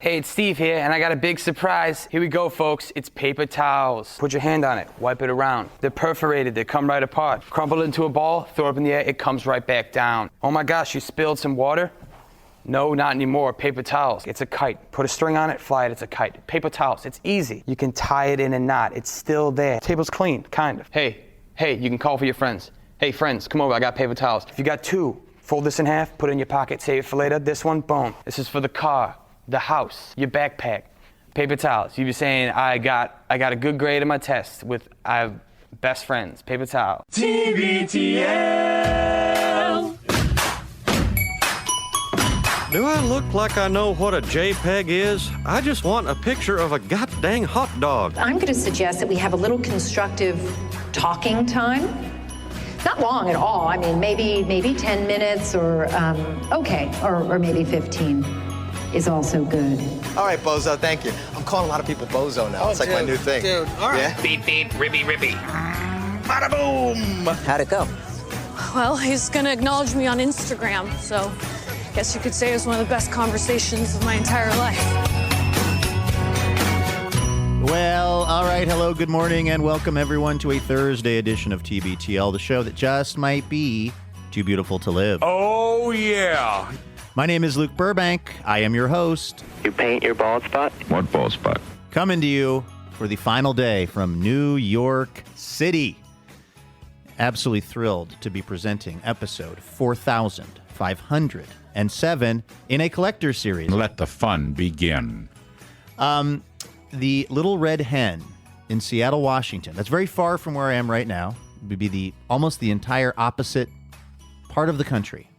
Hey, it's Steve here, and I got a big surprise. Here we go, folks. It's paper towels. Put your hand on it. Wipe it around. They're perforated. They come right apart. Crumple it into a ball, throw it up in the air. It comes right back down. Oh my gosh, you spilled some water? No, not anymore. Paper towels. It's a kite. Put a string on it, fly it. It's a kite. Paper towels. It's easy. You can tie it in a knot. It's still there. Table's clean, kind of. Hey, you can call for your friends. Hey, friends, come over. I got paper towels. If you got two, fold this in half, put it in your pocket, save it for later. This one, boom. This is for the car, the house, your backpack. Paper towels. You be saying, I got a good grade in my test with I have best friends. Paper towel. TBTL. Do I look like I know what a JPEG is? I just want a picture of a goddamn hot dog. I'm going to suggest that we have a little constructive talking time. Not long at all. I mean, maybe 10 minutes or, or maybe 15 is also good. All right, Bozo, thank you. I'm calling a lot of people Bozo now. It's like my new thing. Dude, all right. Yeah? Beep, beep, rippy, rippy. Bada boom! How'd it go? Well, he's gonna acknowledge me on Instagram, so I guess you could say it was one of the best conversations of my entire life. Well, all right. Hello, good morning, and welcome everyone to a Thursday edition of TBTL, the show that just might be too beautiful to live. Oh, yeah. My name is Luke Burbank. I am your host. You paint your bald spot? What bald spot? Coming to you for the final day from New York City. Absolutely thrilled to be presenting episode 4507 in a collector series. Let the fun begin. The Little Red Hen in Seattle, Washington. That's very far from where I am right now. It would be almost the entire opposite part of the country.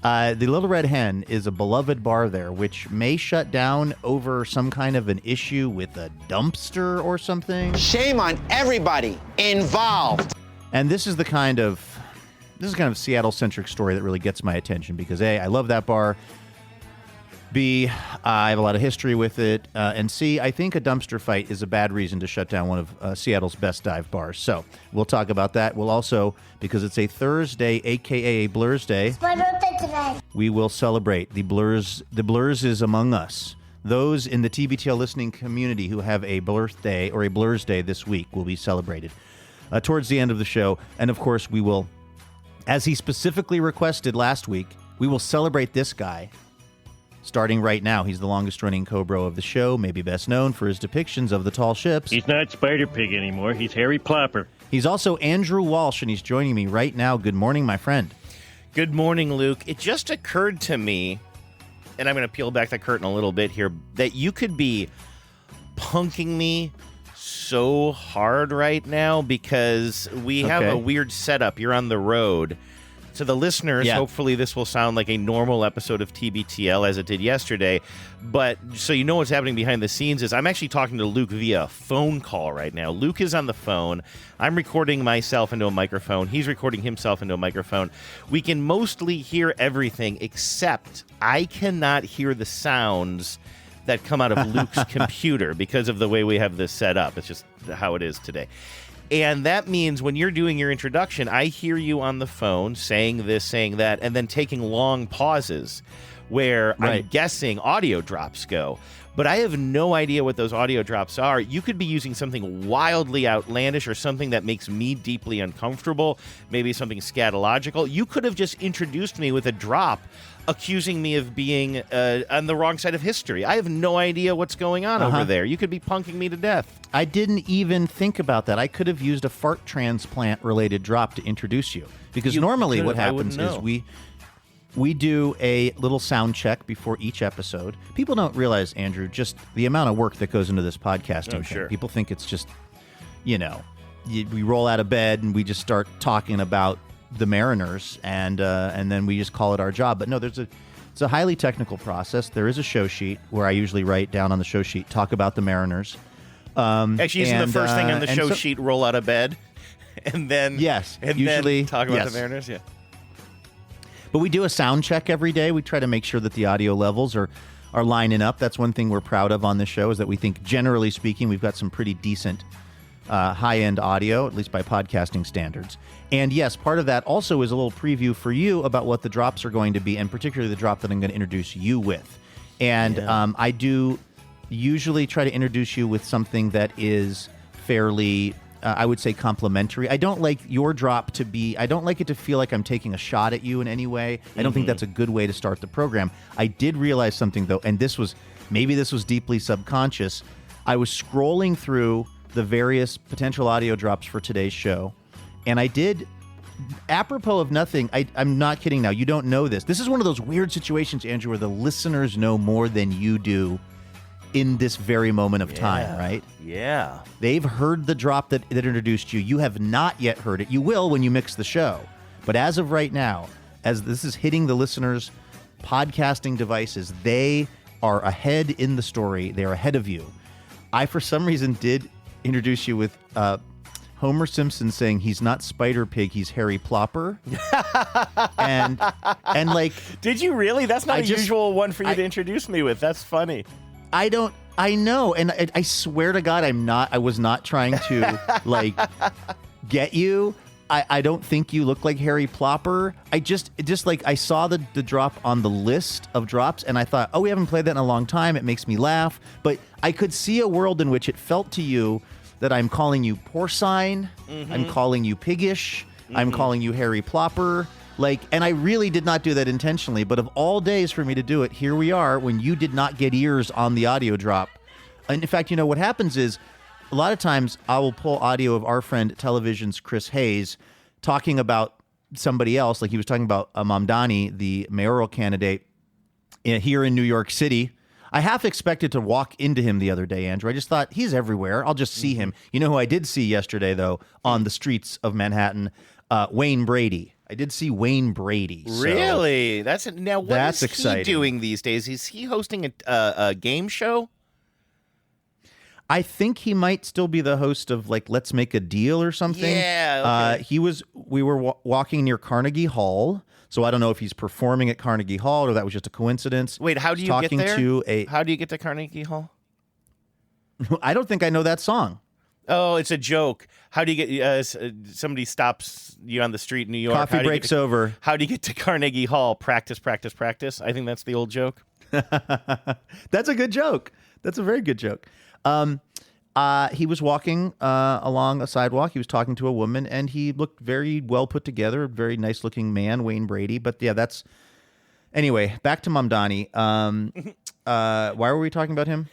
The Little Red Hen is a beloved bar there, which may shut down over some kind of an issue with a dumpster or something. Shame on everybody involved. And this is kind of Seattle-centric story that really gets my attention because A, I love that bar. B, I have a lot of history with it. And C, I think a dumpster fight is a bad reason to shut down one of Seattle's best dive bars. So we'll talk about that. We'll also, because it's a Thursday, a.k.a. a Blurs Day. It's my birthday today. We will celebrate the Blurs. The Blurs is among us. Those in the TBTL listening community who have a birthday or a Blurs Day this week will be celebrated towards the end of the show. And, of course, we will, as he specifically requested last week, we will celebrate this guy starting right now. He's the longest-running co-bro of the show, maybe best known for his depictions of the tall ships. He's not Spider-Pig anymore. He's Harry Plopper. He's also Andrew Walsh, and he's joining me right now. Good morning, my friend. Good morning, Luke. It just occurred to me, and I'm going to peel back the curtain a little bit here, that you could be punking me so hard right now because we have a weird setup. You're on the road. To the listeners, hopefully this will sound like a normal episode of TBTL as it did yesterday. But so you know what's happening behind the scenes is I'm actually talking to Luke via phone call right now. Luke is on the phone. I'm recording myself into a microphone. He's recording himself into a microphone. We can mostly hear everything except I cannot hear the sounds that come out of Luke's computer because of the way we have this set up. It's just how it is today. And that means when you're doing your introduction, I hear you on the phone saying this, saying that, and then taking long pauses where I'm guessing audio drops go. But I have no idea what those audio drops are. You could be using something wildly outlandish or something that makes me deeply uncomfortable, maybe something scatological. You could have just introduced me with a drop accusing me of being on the wrong side of history. I have no idea what's going on over there. You could be punking me to death. I didn't even think about that. I could have used a fart transplant-related drop to introduce you. Because normally what happens is we do a little sound check before each episode. People don't realize, Andrew, just the amount of work that goes into this podcasting thing. Sure. People think it's just, we roll out of bed and we just start talking about the Mariners, and then we just call it our job. But no, it's a highly technical process. There is a show sheet where I usually write down on the show sheet, talk about the Mariners. Actually, using the first thing on the show sheet, roll out of bed, and then usually talk about the Mariners. Yeah, but we do a sound check every day. We try to make sure that the audio levels are lining up. That's one thing we're proud of on this show is that we think, generally speaking, we've got some pretty decent high-end audio, at least by podcasting standards. And yes, part of that also is a little preview for you about what the drops are going to be, and particularly the drop that I'm going to introduce you with. And I do usually try to introduce you with something that is fairly, I would say, complimentary. I don't like your drop to be, I don't like it to feel like I'm taking a shot at you in any way. I don't think that's a good way to start the program. I did realize something, though, and maybe this was deeply subconscious. I was scrolling through the various potential audio drops for today's show, and I did, apropos of nothing, I'm not kidding now, you don't know this. This is one of those weird situations, Andrew, where the listeners know more than you do in this very moment of time, right? Yeah. They've heard the drop that introduced you. You have not yet heard it. You will when you mix the show. But as of right now, as this is hitting the listeners' podcasting devices, they are ahead in the story. They're ahead of you. I, for some reason, did introduce you with Homer Simpson saying he's not Spider Pig, he's Harry Plopper. and like... Did you really? That's not a usual one for you to introduce me with. That's funny. I know, and I swear to God, I was not trying to, like, get you. I don't think you look like Harry Plopper. I just like, I saw the drop on the list of drops, and I thought, oh, we haven't played that in a long time. It makes me laugh. But I could see a world in which it felt to you that I'm calling you porcine, I'm calling you piggish, I'm calling you Harry Plopper. Like, and I really did not do that intentionally, but of all days for me to do it, here we are when you did not get ears on the audio drop. And in fact, what happens is a lot of times I will pull audio of our friend Television's Chris Hayes talking about somebody else, like he was talking about Mamdani, the mayoral candidate here in New York City. I half expected to walk into him the other day, Andrew. I just thought, he's everywhere. I'll just see him. You know who I did see yesterday, though, on the streets of Manhattan? Wayne Brady. I did see Wayne Brady. So really? What is exciting. He doing these days? Is he hosting a game show? I think he might still be the host of, like, Let's Make a Deal or something. Yeah. Okay. We were walking near Carnegie Hall, so I don't know if he's performing at Carnegie Hall or that was just a coincidence. Wait, how do you get there? How do you get to Carnegie Hall? I don't think I know that song. Oh, it's a joke. How do you get? Somebody stops you on the street in New York. Coffee breaks over. How do you get to Carnegie Hall? Practice, practice, practice. I think that's the old joke. That's a good joke. That's a very good joke. He was walking along a sidewalk. He was talking to a woman, and he looked very well put together. Very nice looking man, Wayne Brady. But yeah, that's anyway. Back to Mamdani. Why were we talking about him?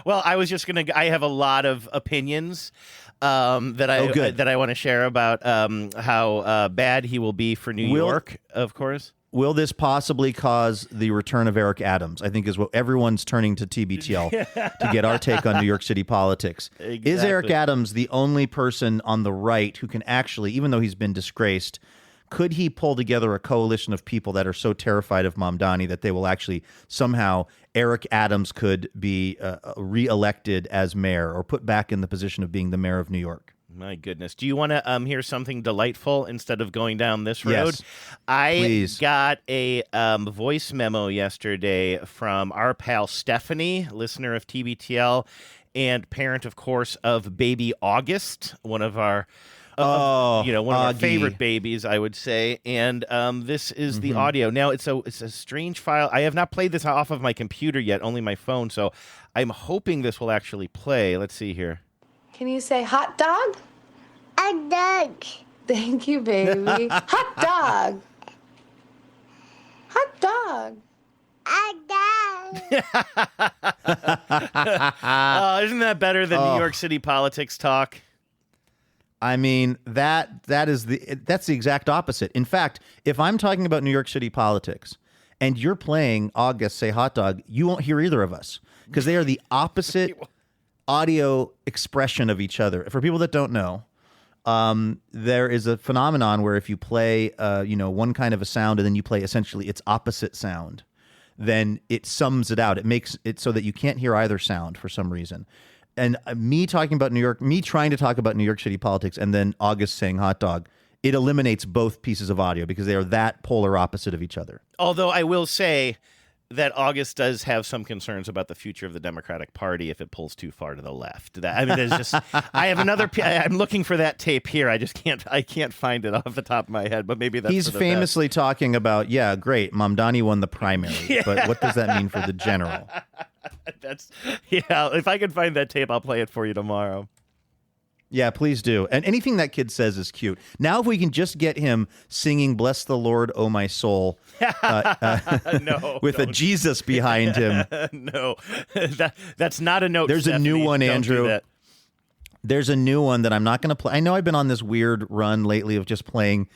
Well, I was just gonna. I have a lot of opinions that I want to share about how bad he will be for New York. Of course. Will this possibly cause the return of Eric Adams? I think is what everyone's turning to TBTL to get our take on New York City politics. Exactly. Is Eric Adams the only person on the right who can actually, even though he's been disgraced, could he pull together a coalition of people that are so terrified of Mamdani that they will actually somehow, Eric Adams could be reelected as mayor or put back in the position of being the mayor of New York? My goodness. Do you want to hear something delightful instead of going down this road? Yes, please. Got a voice memo yesterday from our pal Stephanie, listener of TBTL and parent, of course, of baby August, one of our one of our favorite babies, I would say. And this is the audio. Now, it's a strange file. I have not played this off of my computer yet, only my phone. So I'm hoping this will actually play. Let's see here. Can you say hot dog? Hot dog. Thank you, baby. Hot dog. Hot dog. Isn't that better than New York City politics talk? I mean, that's the exact opposite. In fact, if I'm talking about New York City politics and you're playing August Say Hot Dog, you won't hear either of us because they are the opposite audio expression of each other. For people that don't know, there is a phenomenon where if you play one kind of a sound and then you play essentially its opposite sound, then it sums it out. It makes it so that you can't hear either sound for some reason. And me trying to talk about New York City politics and then August saying hot dog, it eliminates both pieces of audio because they are that polar opposite of each other. Although I will say that August does have some concerns about the future of the Democratic Party if it pulls too far to the left. There's just I have another. I'm looking for that tape here. I just can't find it off the top of my head. But maybe that's he's famously talking about. Yeah, great. Mamdani won the primary, but what does that mean for the general? If I can find that tape, I'll play it for you tomorrow. Yeah, please do. And anything that kid says is cute. Now, if we can just get him singing "Bless the Lord, Oh My Soul," no, with a Jesus behind him. No, that's not a note. There's Stephanie. a new one, Don't Andrew. do that. There's a new one that I'm not going to play. I know I've been on this weird run lately of just playing,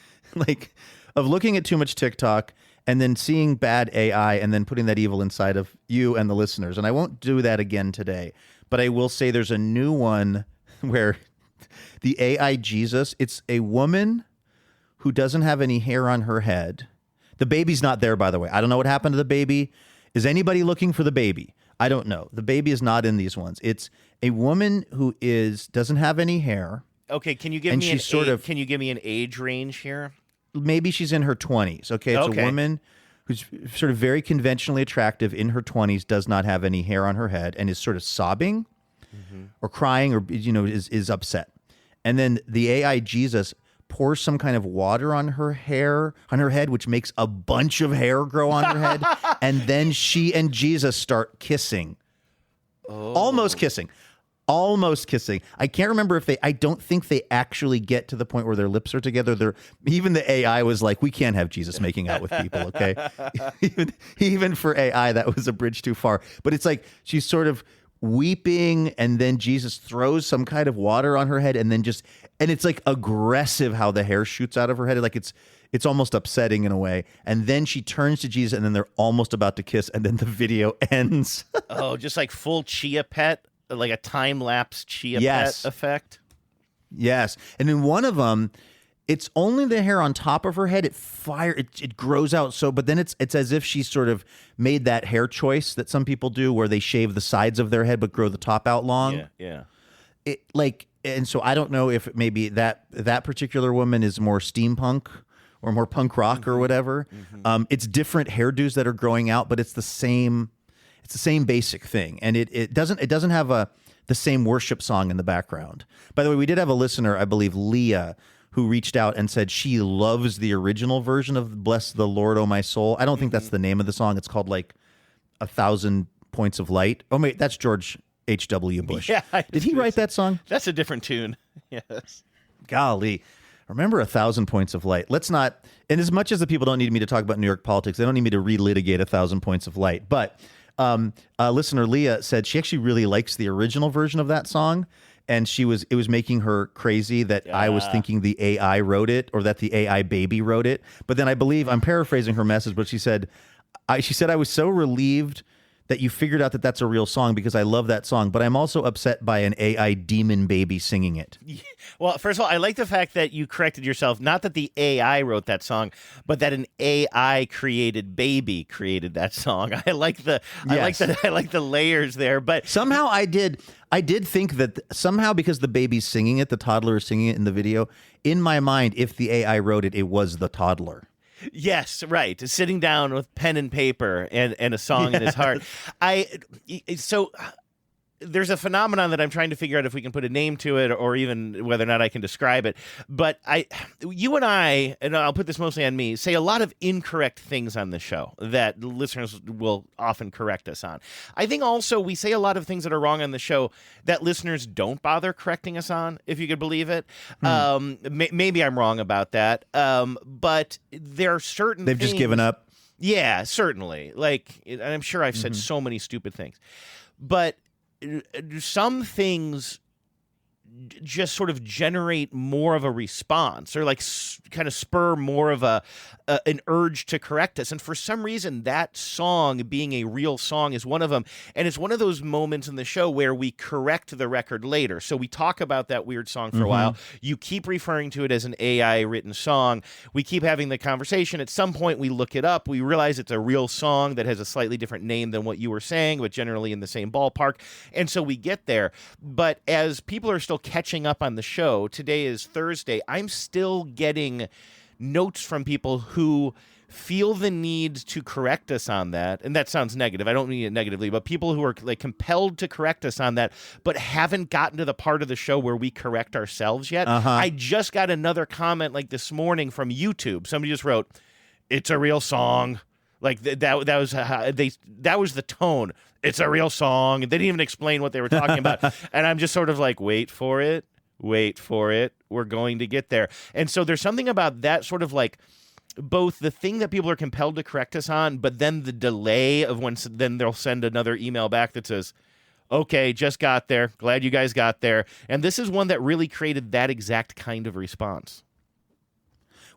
of looking at too much TikTok and then seeing bad AI and then putting that evil inside of you and the listeners. And I won't do that again today. But I will say there's a new one where the AI Jesus, it's a woman who doesn't have any hair on her head. The baby's not there, by the way. I don't know what happened to the baby. Is anybody looking for the baby? I don't know. The baby is not in these ones. It's a woman who doesn't have any hair. Okay, can you give me can you give me an age range here? Maybe she's in her 20s. Okay, it's a woman who's sort of very conventionally attractive in her 20s, does not have any hair on her head, and is sort of sobbing or crying or is upset. And then the AI Jesus pours some kind of water on her head, which makes a bunch of hair grow on her head. And then she and Jesus start kissing. Almost kissing. I can't remember I don't think they actually get to the point where their lips are together. Even the AI was like, we can't have Jesus making out with people, okay? even for AI, that was a bridge too far. But it's like she's sort of weeping, and then Jesus throws some kind of water on her head, and it's like aggressive how the hair shoots out of her head. Like it's almost upsetting in a way. And then she turns to Jesus, and then they're almost about to kiss, and then the video ends. Oh, just like full Chia Pet, like a time-lapse Chia Pet effect? Yes. And in one of them, it's only the hair on top of her head. It grows out. But then it's as if she sort of made that hair choice that some people do, where they shave the sides of their head but grow the top out long. Yeah. And so I don't know if maybe that particular woman is more steampunk or more punk rock or whatever. It's different hairdos that are growing out, but it's the same basic thing. And it doesn't have the same worship song in the background. By the way, we did have a listener, I believe Leah, who reached out and said she loves the original version of "Bless the Lord, Oh My Soul." I don't think that's the name of the song. It's called like 1,000 Points of Light. Oh, wait, that's George H.W. Bush. Yeah, did he write that song? That's a different tune. Yes. Golly. Remember 1,000 Points of Light. Let's not, and as much as the people don't need me to talk about New York politics, they don't need me to relitigate 1,000 Points of Light. But listener Leah said she actually really likes the original version of that song. And it was making her crazy that I was thinking the AI wrote it, or that the AI baby wrote it. But then I believe, I'm paraphrasing her message, but she said I was so relieved that you figured out that that's a real song, because I love that song, but I'm also upset by an AI demon baby singing it. Well, first of all, I like the fact that you corrected yourself. Not that the AI wrote that song, but that an AI created baby created that song. I like the layers there. But somehow I did think that somehow, because the baby's singing it, the toddler is singing it in the video, in my mind, if the AI wrote it, it was the toddler. Yes, right. Sitting down with pen and paper and a song in his heart. There's a phenomenon that I'm trying to figure out if we can put a name to it, or even whether or not I can describe it. But you and I, and I'll put this mostly on me, say a lot of incorrect things on the show that listeners will often correct us on. I think also we say a lot of things that are wrong on the show that listeners don't bother correcting us on, if you could believe it. Maybe I'm wrong about that. But there are certain They've things, just given up. Yeah, certainly. And I'm sure I've said so many stupid things. But some things just sort of generate more of a response, or like kind of spur more of an urge to correct us. And for some reason, that song being a real song is one of them. And it's one of those moments in the show where we correct the record later. So we talk about that weird song for a while. You keep referring to it as an AI written song. We keep having the conversation. At some point, we look it up. We realize it's a real song that has a slightly different name than what you were saying, but generally in the same ballpark. And so we get there. But as people are still catching up on the show, today is Thursday, I'm still getting notes from people who feel the need to correct us on that, and that sounds negative, I don't mean it negatively, but people who are like compelled to correct us on that, but haven't gotten to the part of the show where we correct ourselves yet. I just got another comment like this morning from YouTube. Somebody just wrote, "It's a real song." Like that was the tone. It's a real song. And they didn't even explain what they were talking about. And I'm just sort of like, wait for it. We're going to get there. And so there's something about that sort of like both the thing that people are compelled to correct us on, but then the delay of when then they'll send another email back that says, okay, just got there. Glad you guys got there. And this is one that really created that exact kind of response.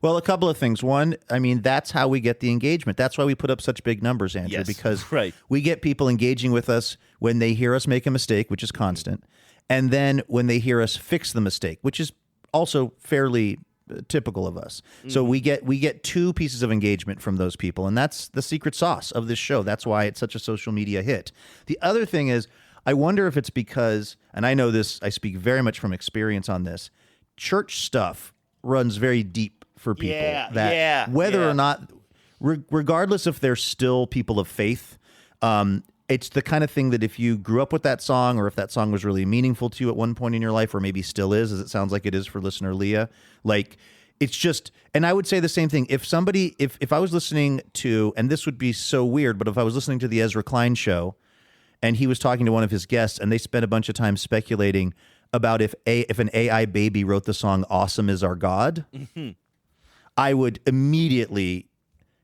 Well, a couple of things. One, I mean, that's how we get the engagement. That's why we put up such big numbers, Andrew, Yes, because right. we get people engaging with us when they hear us make a mistake, which is constant, and then when they hear us fix the mistake, which is also fairly typical of us. So we get two pieces of engagement from those people, and that's the secret sauce of this show. That's why it's such a social media hit. The other thing is, I wonder if it's because, and I know this, I speak very much from experience on this, church stuff runs very deep for people. Whether or not, regardless if they're still people of faith, it's the kind of thing that if you grew up with that song, or if that song was really meaningful to you at one point in your life, or maybe still is, as it sounds like it is for listener Leah, like it's just, and I would say the same thing. If somebody, if I was listening to, and this would be so weird, but if I was listening to the Ezra Klein show and he was talking to one of his guests and they spent a bunch of time speculating about if an AI baby wrote the song "Awesome Is Our God," I would immediately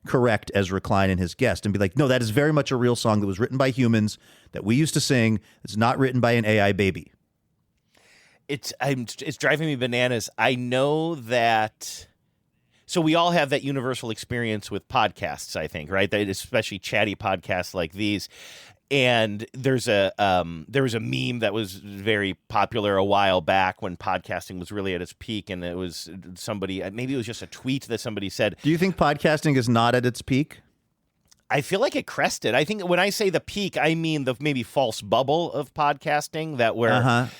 correct Ezra Klein and his guest and be like, no, that is very much a real song that was written by humans that we used to sing. It's not written by an AI baby. It's driving me bananas. I know that. So we all have that universal experience with podcasts, I think, right? That especially chatty podcasts like these. And there was a meme that was very popular a while back when podcasting was really at its peak, and it was somebody, maybe it was just a tweet that somebody said. Do you think podcasting is not at its peak? I feel like it crested. I think when I say the peak, I mean the maybe false bubble of podcasting that where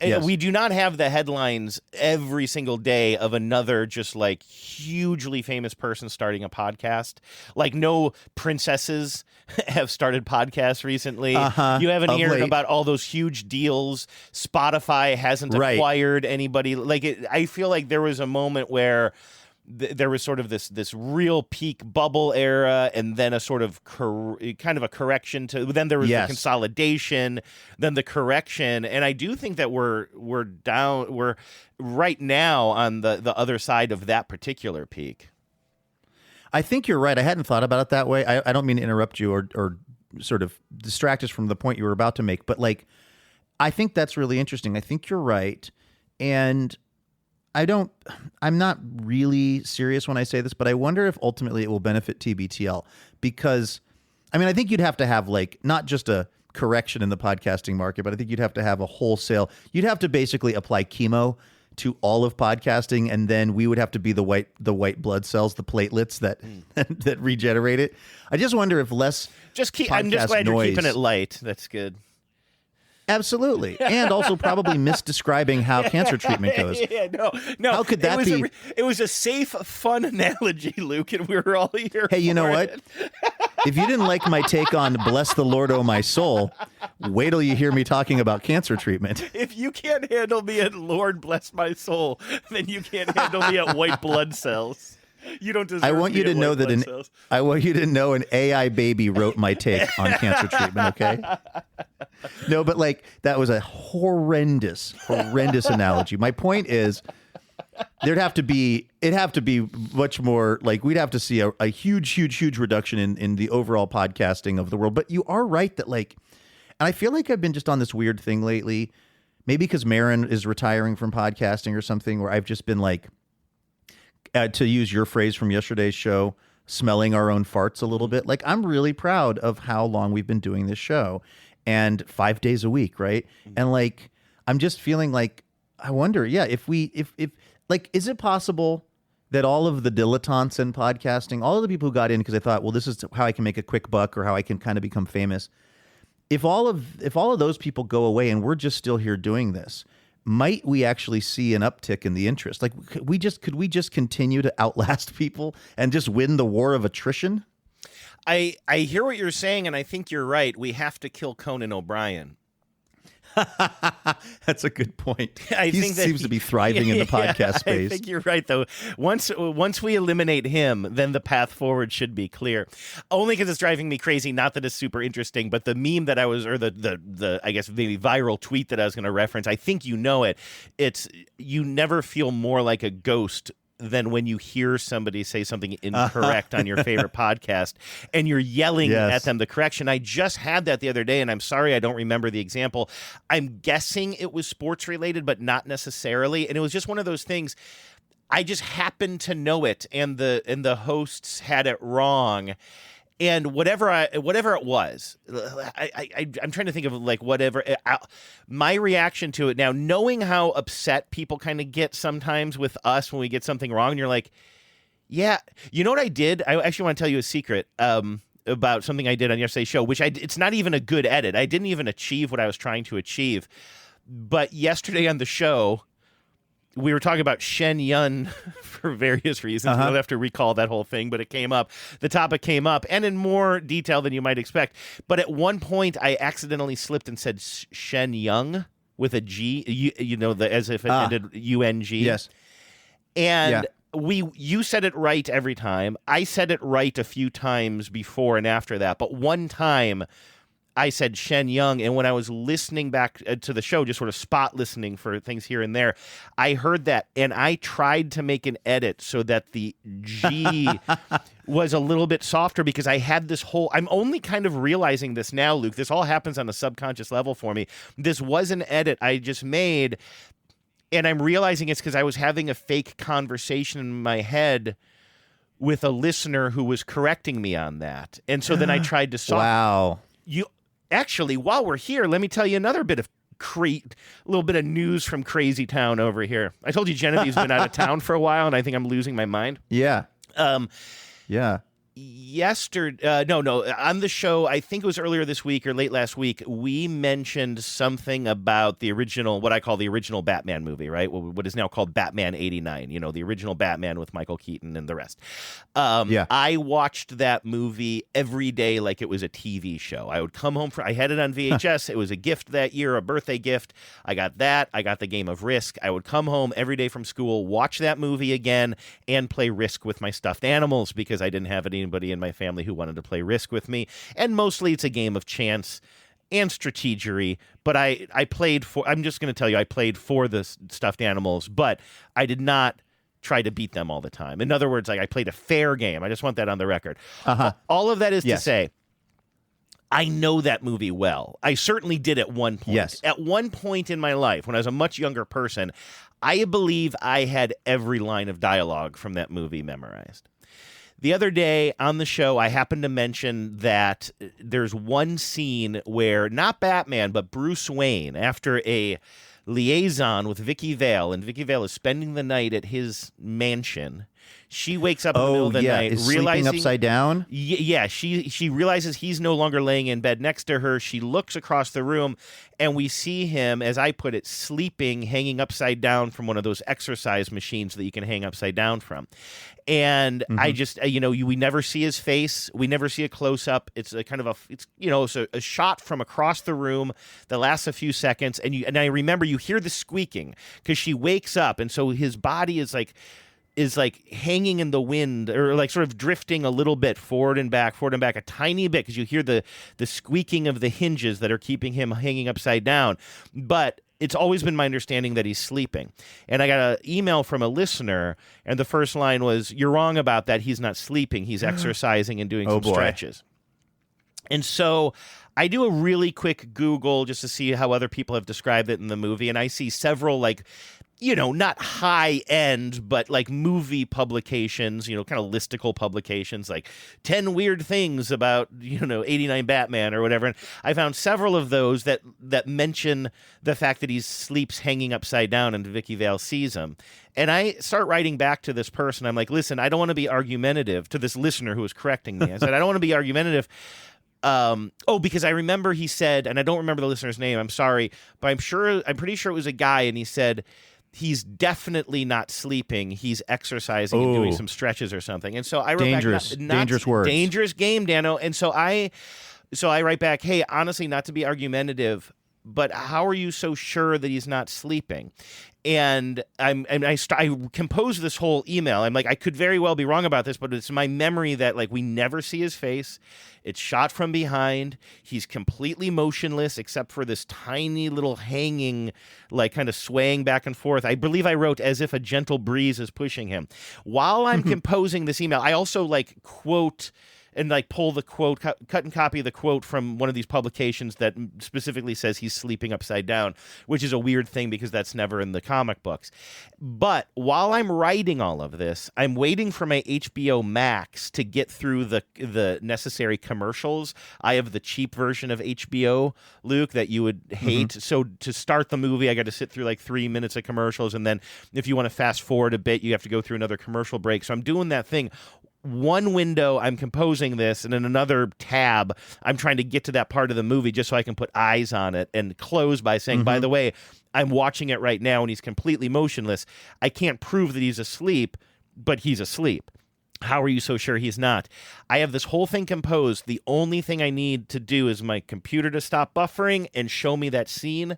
yes. we do not have the headlines every single day of another just like hugely famous person starting a podcast. Like no princesses have started podcasts recently. You haven't heard about all those huge deals. Spotify hasn't acquired anybody. Like I feel like there was a moment where there was sort of this real peak bubble era, and then a sort of kind of a correction to. Then there was the consolidation, then the correction, and I do think that we're down. We're right now on the other side of that particular peak. I think you're right. I hadn't thought about it that way. I don't mean to interrupt you or sort of distract us from the point you were about to make, but like, I think that's really interesting. I think you're right, and I'm not really serious when I say this, but I wonder if ultimately it will benefit TBTL, because I mean, I think you'd have to have like not just a correction in the podcasting market, but I think you'd have to have a wholesale, you'd have to basically apply chemo to all of podcasting, and then we would have to be the white blood cells, the platelets that that regenerate it. I just wonder if less I'm just glad you're keeping it light. That's good. Absolutely. And also probably misdescribing how cancer treatment goes. No. How could that be? It was a safe, fun analogy, Luke, and we were all here. Hey, you know what? If you didn't like my take on "Bless the Lord, oh my soul," wait till you hear me talking about cancer treatment. If you can't handle me at "Lord bless my soul," then you can't handle me at white blood cells. You don't deserve. I want you to know that I want you to know an AI baby wrote my take on cancer treatment. Okay. No, but like that was a horrendous analogy. My point is, it'd have to be much more like we'd have to see a huge reduction in the overall podcasting of the world. But you are right that like, and I feel like I've been just on this weird thing lately, maybe because Marin is retiring from podcasting or something, where I've just been like, to use your phrase from yesterday's show, smelling our own farts a little bit. Like, I'm really proud of how long we've been doing this show, and 5 days a week, right? And like, I'm just feeling like, I wonder, if like, is it possible that all of the dilettantes in podcasting, all of the people who got in because they thought, well, this is how I can make a quick buck or how I can kind of become famous, if all of those people go away and we're just still here doing this, might we actually see an uptick in the interest? Like, could we just continue to outlast people and just win the war of attrition? I hear what you're saying, and I think you're right. We have to kill Conan O'Brien. That's a good point. He seems to be thriving in the podcast space. I think you're right, though. Once we eliminate him, then the path forward should be clear. Only because it's driving me crazy. Not that it's super interesting, but the meme that I was, or the I guess maybe viral tweet that I was going to reference. I think you know it. It's you never feel more like a ghost than when you hear somebody say something incorrect on your favorite podcast and you're yelling at them the correction. I just had that the other day, and I'm sorry I don't remember the example. I'm guessing it was sports related, but not necessarily. And it was just one of those things. I just happened to know it, and the hosts had it wrong. And whatever it was, I'm trying to think of like whatever. My reaction to it now, knowing how upset people kind of get sometimes with us when we get something wrong, and you're like, yeah, you know what I did? I actually want to tell you a secret about something I did on yesterday's show, which it's not even a good edit. I didn't even achieve what I was trying to achieve. But yesterday on the show, we were talking about Shen Yun for various reasons. We don't have to recall that whole thing, but it came up. The topic came up, and in more detail than you might expect. But at one point, I accidentally slipped and said Shen Young with a G, as if it ended UNG. Yes. And you said it right every time. I said it right a few times before and after that. But one time, I said Shen Young, and when I was listening back to the show, just sort of spot listening for things here and there, I heard that, and I tried to make an edit so that the G was a little bit softer because I had this whole... I'm only kind of realizing this now, Luke. This all happens on a subconscious level for me. This was an edit I just made, and I'm realizing it's because I was having a fake conversation in my head with a listener who was correcting me on that. And so then I tried to... Wow. Actually, while we're here, let me tell you another bit of little bit of news from Crazy Town over here. I told you Genevieve's been out of town for a while, and I think I'm losing my mind. Yeah. Yesterday, on the show, I think it was earlier this week or late last week, we mentioned something about the original, what I call the original Batman movie, right? What is now called Batman 89, the original Batman with Michael Keaton and the rest. I watched that movie every day like it was a TV show. I would come home I had it on VHS. It was a gift that year, a birthday gift. I got that. I got the game of Risk. I would come home every day from school, watch that movie again, and play Risk with my stuffed animals because I didn't have anybody in my family who wanted to play Risk with me. And mostly it's a game of chance and strategery, but I played for, I'm just going to tell you, I played for the stuffed animals, but I did not try to beat them all the time. In other words, like I played a fair game. I just want that on the record. All of that is to say, I know that movie well. I certainly did at one point. Yes. At one point in my life, when I was a much younger person, I believe I had every line of dialogue from that movie memorized. The other day on the show, I happened to mention that there's one scene where not Batman, but Bruce Wayne, after a liaison with Vicky Vale, and Vicky Vale is spending the night at his mansion. She wakes up in the middle of the night, is realizing sleeping upside down. She realizes he's no longer laying in bed next to her. She looks across the room, and we see him, as I put it, sleeping, hanging upside down from one of those exercise machines that you can hang upside down from. And I just, we never see his face. We never see a close up. It's a kind of it's a shot from across the room that lasts a few seconds. And I remember you hear the squeaking because she wakes up, and so his body is like hanging in the wind, or like sort of drifting a little bit forward and back a tiny bit, because you hear the squeaking of the hinges that are keeping him hanging upside down. But it's always been my understanding that he's sleeping. And I got an email from a listener, and the first line was, "You're wrong about that. He's not sleeping. He's exercising and doing some stretches." And so I do a really quick Google just to see how other people have described it in the movie, and I see several not high end, but like movie publications, kind of listicle publications, like 10 weird things about, 89 Batman or whatever. And I found several of those that mention the fact that he sleeps hanging upside down and Vicky Vale sees him. And I start writing back to this person. I'm like, listen, I don't want to be argumentative, to this listener who was correcting me. I said, I don't want to be argumentative, Because I remember he said, and I don't remember the listener's name, I'm sorry, but I'm pretty sure it was a guy, and he said he's definitely not sleeping. He's exercising and doing some stretches or something. And so I wrote dangerous, back, dangerous words. Dangerous game, Dano. And so I write back, hey, honestly, not to be argumentative, but how are you so sure that he's not sleeping? And I composed this whole email. I'm like, I could very well be wrong about this, but it's my memory that like we never see his face. It's shot from behind. He's completely motionless except for this tiny little hanging, like kind of swaying back and forth. I believe I wrote as if a gentle breeze is pushing him. While I'm composing this email, I also like quote and like pull the quote, cut and copy the quote from one of these publications that specifically says he's sleeping upside down, which is a weird thing because that's never in the comic books. But while I'm writing all of this, I'm waiting for my HBO Max to get through the necessary commercials. I have the cheap version of HBO, Luke, that you would hate. So to start the movie, I got to sit through like 3 minutes of commercials. And then if you want to fast forward a bit, you have to go through another commercial break. So I'm doing that thing. One window, I'm composing this, and in another tab, I'm trying to get to that part of the movie just so I can put eyes on it and close by saying, by the way, I'm watching it right now, and he's completely motionless. I can't prove that he's asleep, but he's asleep. How are you so sure he's not? I have this whole thing composed. The only thing I need to do is my computer to stop buffering and show me that scene.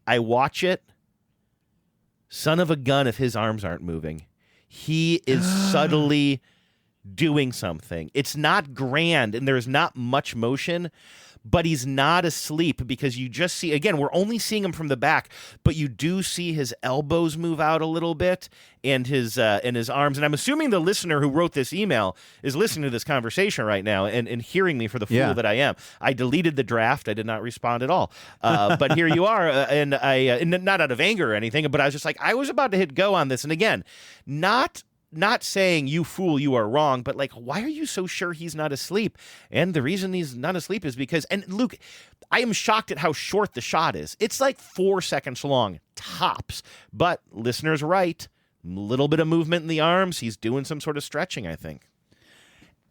I watch it. Son of a gun if his arms aren't moving. He is subtly doing something. It's not grand and there's not much motion, but he's not asleep because you just see, again, we're only seeing him from the back, but you do see his elbows move out a little bit and his arms. And I'm assuming the listener who wrote this email is listening to this conversation right now and hearing me for the fool that I am. I deleted the draft. I did not respond at all. But here you are. And not out of anger or anything, but I was just like, I was about to hit go on this. And again, not saying you fool, you are wrong, but like, why are you so sure he's not asleep? And the reason he's not asleep is because, and Luke, I am shocked at how short the shot is. It's like 4 seconds long, tops. But listener's right, a little bit of movement in the arms. He's doing some sort of stretching, I think.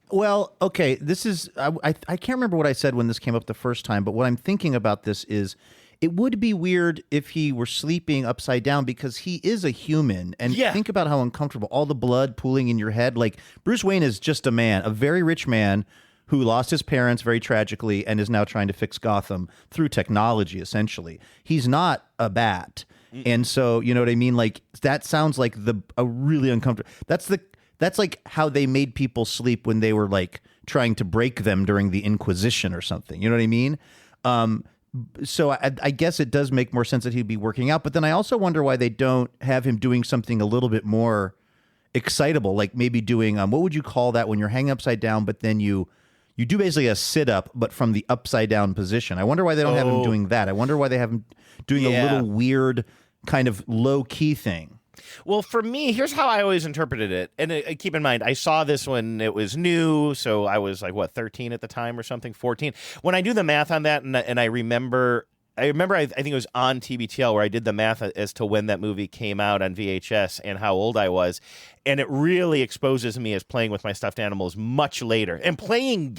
Well, okay, this is, I can't remember what I said when this came up the first time, but what I'm thinking about this is, it would be weird if he were sleeping upside down because he is a human. And think about how uncomfortable, all the blood pooling in your head. Like, Bruce Wayne is just a man, a very rich man who lost his parents very tragically and is now trying to fix Gotham through technology, essentially. He's not a bat. And so, you know what I mean? Like, that sounds like a really uncomfortable. That's like how they made people sleep when they were like trying to break them during the Inquisition or something. You know what I mean? So I guess it does make more sense that he'd be working out. But then I also wonder why they don't have him doing something a little bit more excitable, like maybe doing, what would you call that when you're hanging upside down, but then you do basically a sit-up, but from the upside down position. I wonder why they don't have him doing that. I wonder why they have him doing a little weird kind of low-key thing. Well, for me, here's how I always interpreted it. And keep in mind, I saw this when it was new, so I was like, 13 at the time or something, 14. When I do the math on that, and I remember, I think it was on TBTL where I did the math as to when that movie came out on VHS and how old I was. And it really exposes me as playing with my stuffed animals much later. And playing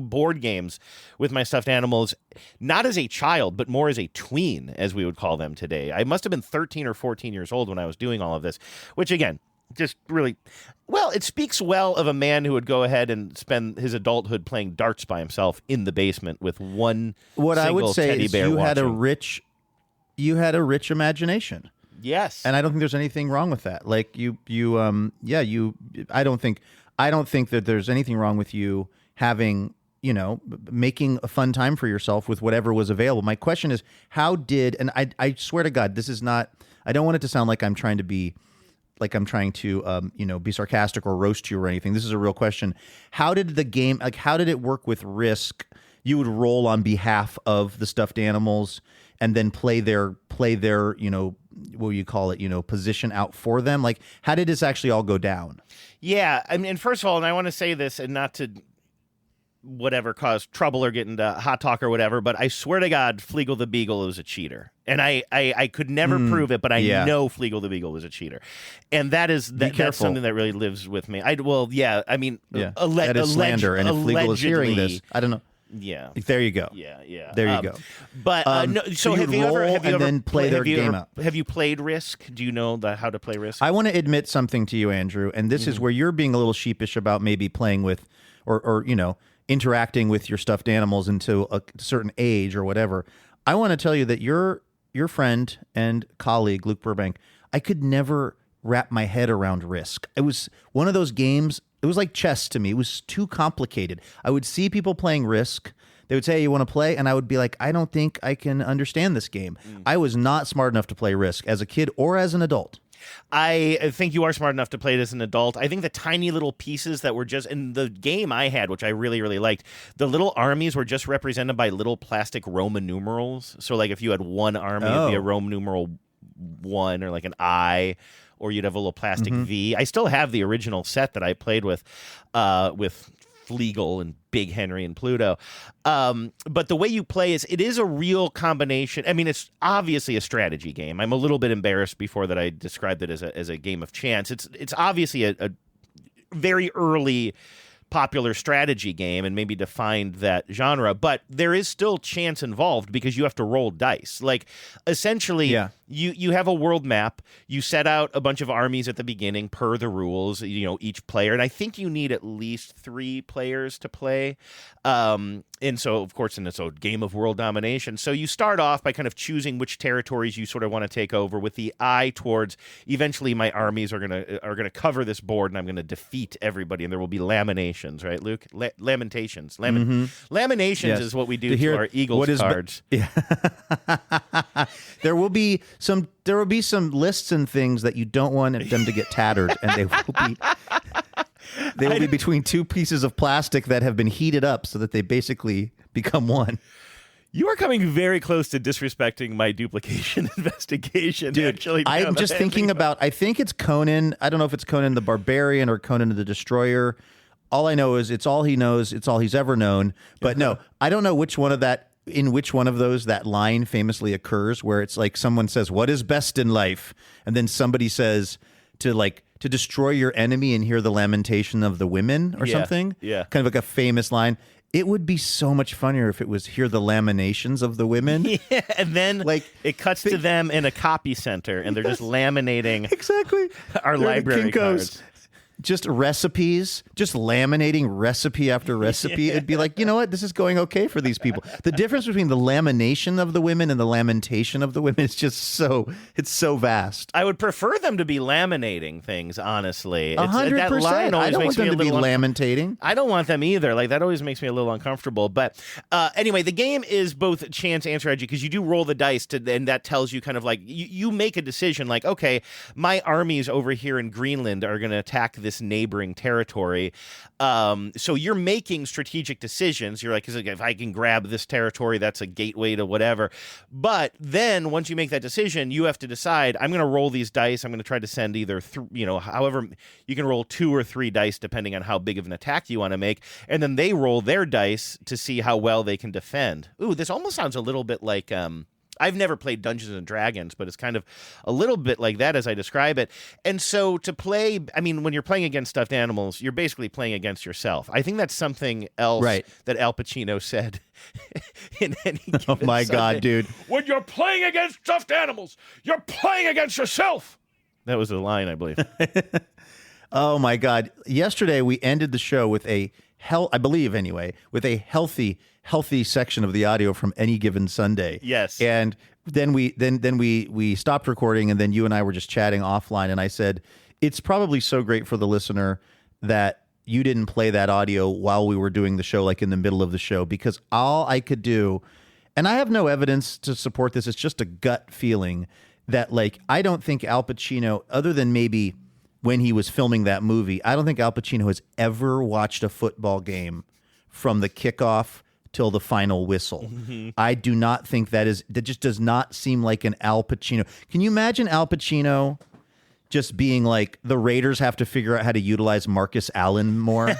board games with my stuffed animals, not as a child, but more as a tween, as we would call them today. I must have been 13 or 14 years old when I was doing all of this, which again, just really, well, it speaks well of a man who would go ahead and spend his adulthood playing darts by himself in the basement with one what single I would say teddy is bear you watching. had a rich imagination. Yes. And I don't think there's anything wrong with that. Like I don't think that there's anything wrong with you having, making a fun time for yourself with whatever was available. My question is, and I swear to God, this is not, I don't want it to sound like I'm trying to be be sarcastic or roast you or anything. This is a real question. How did it work with Risk? You would roll on behalf of the stuffed animals and then play their, what you call it, position out for them. Like, how did this actually all go down? Yeah. I mean, first of all, and I want to say this and not to cause trouble or get into hot talk or whatever, but I swear to God, Fleagle the Beagle was a cheater. And I could never prove it, but I know Fleagle the Beagle was a cheater. And that's something that really lives with me. That is slander. And if Fleagle is hearing this, I don't know. Yeah. There you go. Yeah. There you go. But no, so you'd have you ever roll and then play their game out. Have you played Risk? Do you know how to play Risk? I want to admit something to you, Andrew, and this is where you're being a little sheepish about maybe playing with or interacting with your stuffed animals until a certain age or whatever. I want to tell you that your friend and colleague, Luke Burbank, I could never wrap my head around Risk. It was one of those games, it was like chess to me. It was too complicated. I would see people playing Risk. They would say, you want to play? And I would be like, I don't think I can understand this game. I was not smart enough to play Risk as a kid or as an adult. I think you are smart enough to play it as an adult. I think the tiny little pieces that were just in the game I had, which I really, really liked, the little armies were just represented by little plastic Roman numerals. So like if you had one army, it'd be a Roman numeral 1 or like an I, or you'd have a little plastic V. I still have the original set that I played with Flegel and Big Henry and Pluto. But the way you play it is a real combination. I mean, it's obviously a strategy game. I'm a little bit embarrassed before that I described it as a game of chance. It's obviously a very early popular strategy game and maybe defined that genre, but there is still chance involved because you have to roll dice. Like essentially you have a world map, you set out a bunch of armies at the beginning per the rules, each player, and I think you need at least 3 players to play. And so of course it's a game of world domination. So you start off by kind of choosing which territories you sort of want to take over with the eye towards eventually my armies are going to cover this board and I'm going to defeat everybody, and there will be laminations, right, Luke? Lamentations. Laminations is what we do to our Eagles cards. There will be some lists and things that you don't want them to get tattered, and they will be between 2 pieces of plastic that have been heated up so that they basically become one. You are coming very close to disrespecting my duplication investigation. Dude, actually, I'm just thinking about, I think it's Conan. I don't know if it's Conan the Barbarian or Conan the Destroyer. All I know is it's all he knows. It's all he's ever known. But no, I don't know which one of those that line famously occurs, where it's like someone says, what is best in life? And then somebody says to destroy your enemy and hear the lamentation of the women or something. Yeah. Kind of like a famous line. It would be so much funnier if it was hear the lamentations of the women. Yeah, and then it cuts to them in a copy center and they're just laminating our library cards. Just recipes, just laminating recipe after recipe. It'd be like, you know what? This is going okay for these people. The difference between the lamination of the women and the lamentation of the women is just it's so vast. I would prefer them to be laminating things, honestly. 100%. I don't want them to be lamentating. I don't want them either. Like, that always makes me a little uncomfortable. But anyway, the game is both chance and strategy because you do roll the dice and that tells you kind of like, you make a decision like, okay, my armies over here in Greenland are going to attack this neighboring territory. So you're making strategic decisions. You're like, if I can grab this territory, that's a gateway to whatever. But then once you make that decision, you have to decide, I'm going to roll these dice. I'm going to try to send either, however, you can roll 2 or 3 dice depending on how big of an attack you want to make. And then they roll their dice to see how well they can defend. Ooh, this almost sounds a little bit like, I've never played Dungeons and Dragons, but it's kind of a little bit like that as I describe it. And so to play, I mean, when you're playing against stuffed animals, you're basically playing against yourself. I think that's something else that Al Pacino said in Any Given Oh my Sunday. God, dude. When you're playing against stuffed animals, you're playing against yourself. That was the line, I believe. Oh my God. Yesterday we ended the show with I believe anyway, with a healthy section of the audio from Any Given Sunday. Yes. And then we stopped recording, and then you and I were just chatting offline, and I said, it's probably so great for the listener that you didn't play that audio while we were doing the show, like in the middle of the show, because all I could do, and I have no evidence to support this, it's just a gut feeling that, like, I don't think Al Pacino, other than maybe when he was filming that movie, I don't think Al Pacino has ever watched a football game from the kickoff till the final whistle. I do not think that just does not seem like an Al Pacino. Can you imagine Al Pacino just being like, the Raiders have to figure out how to utilize Marcus Allen more.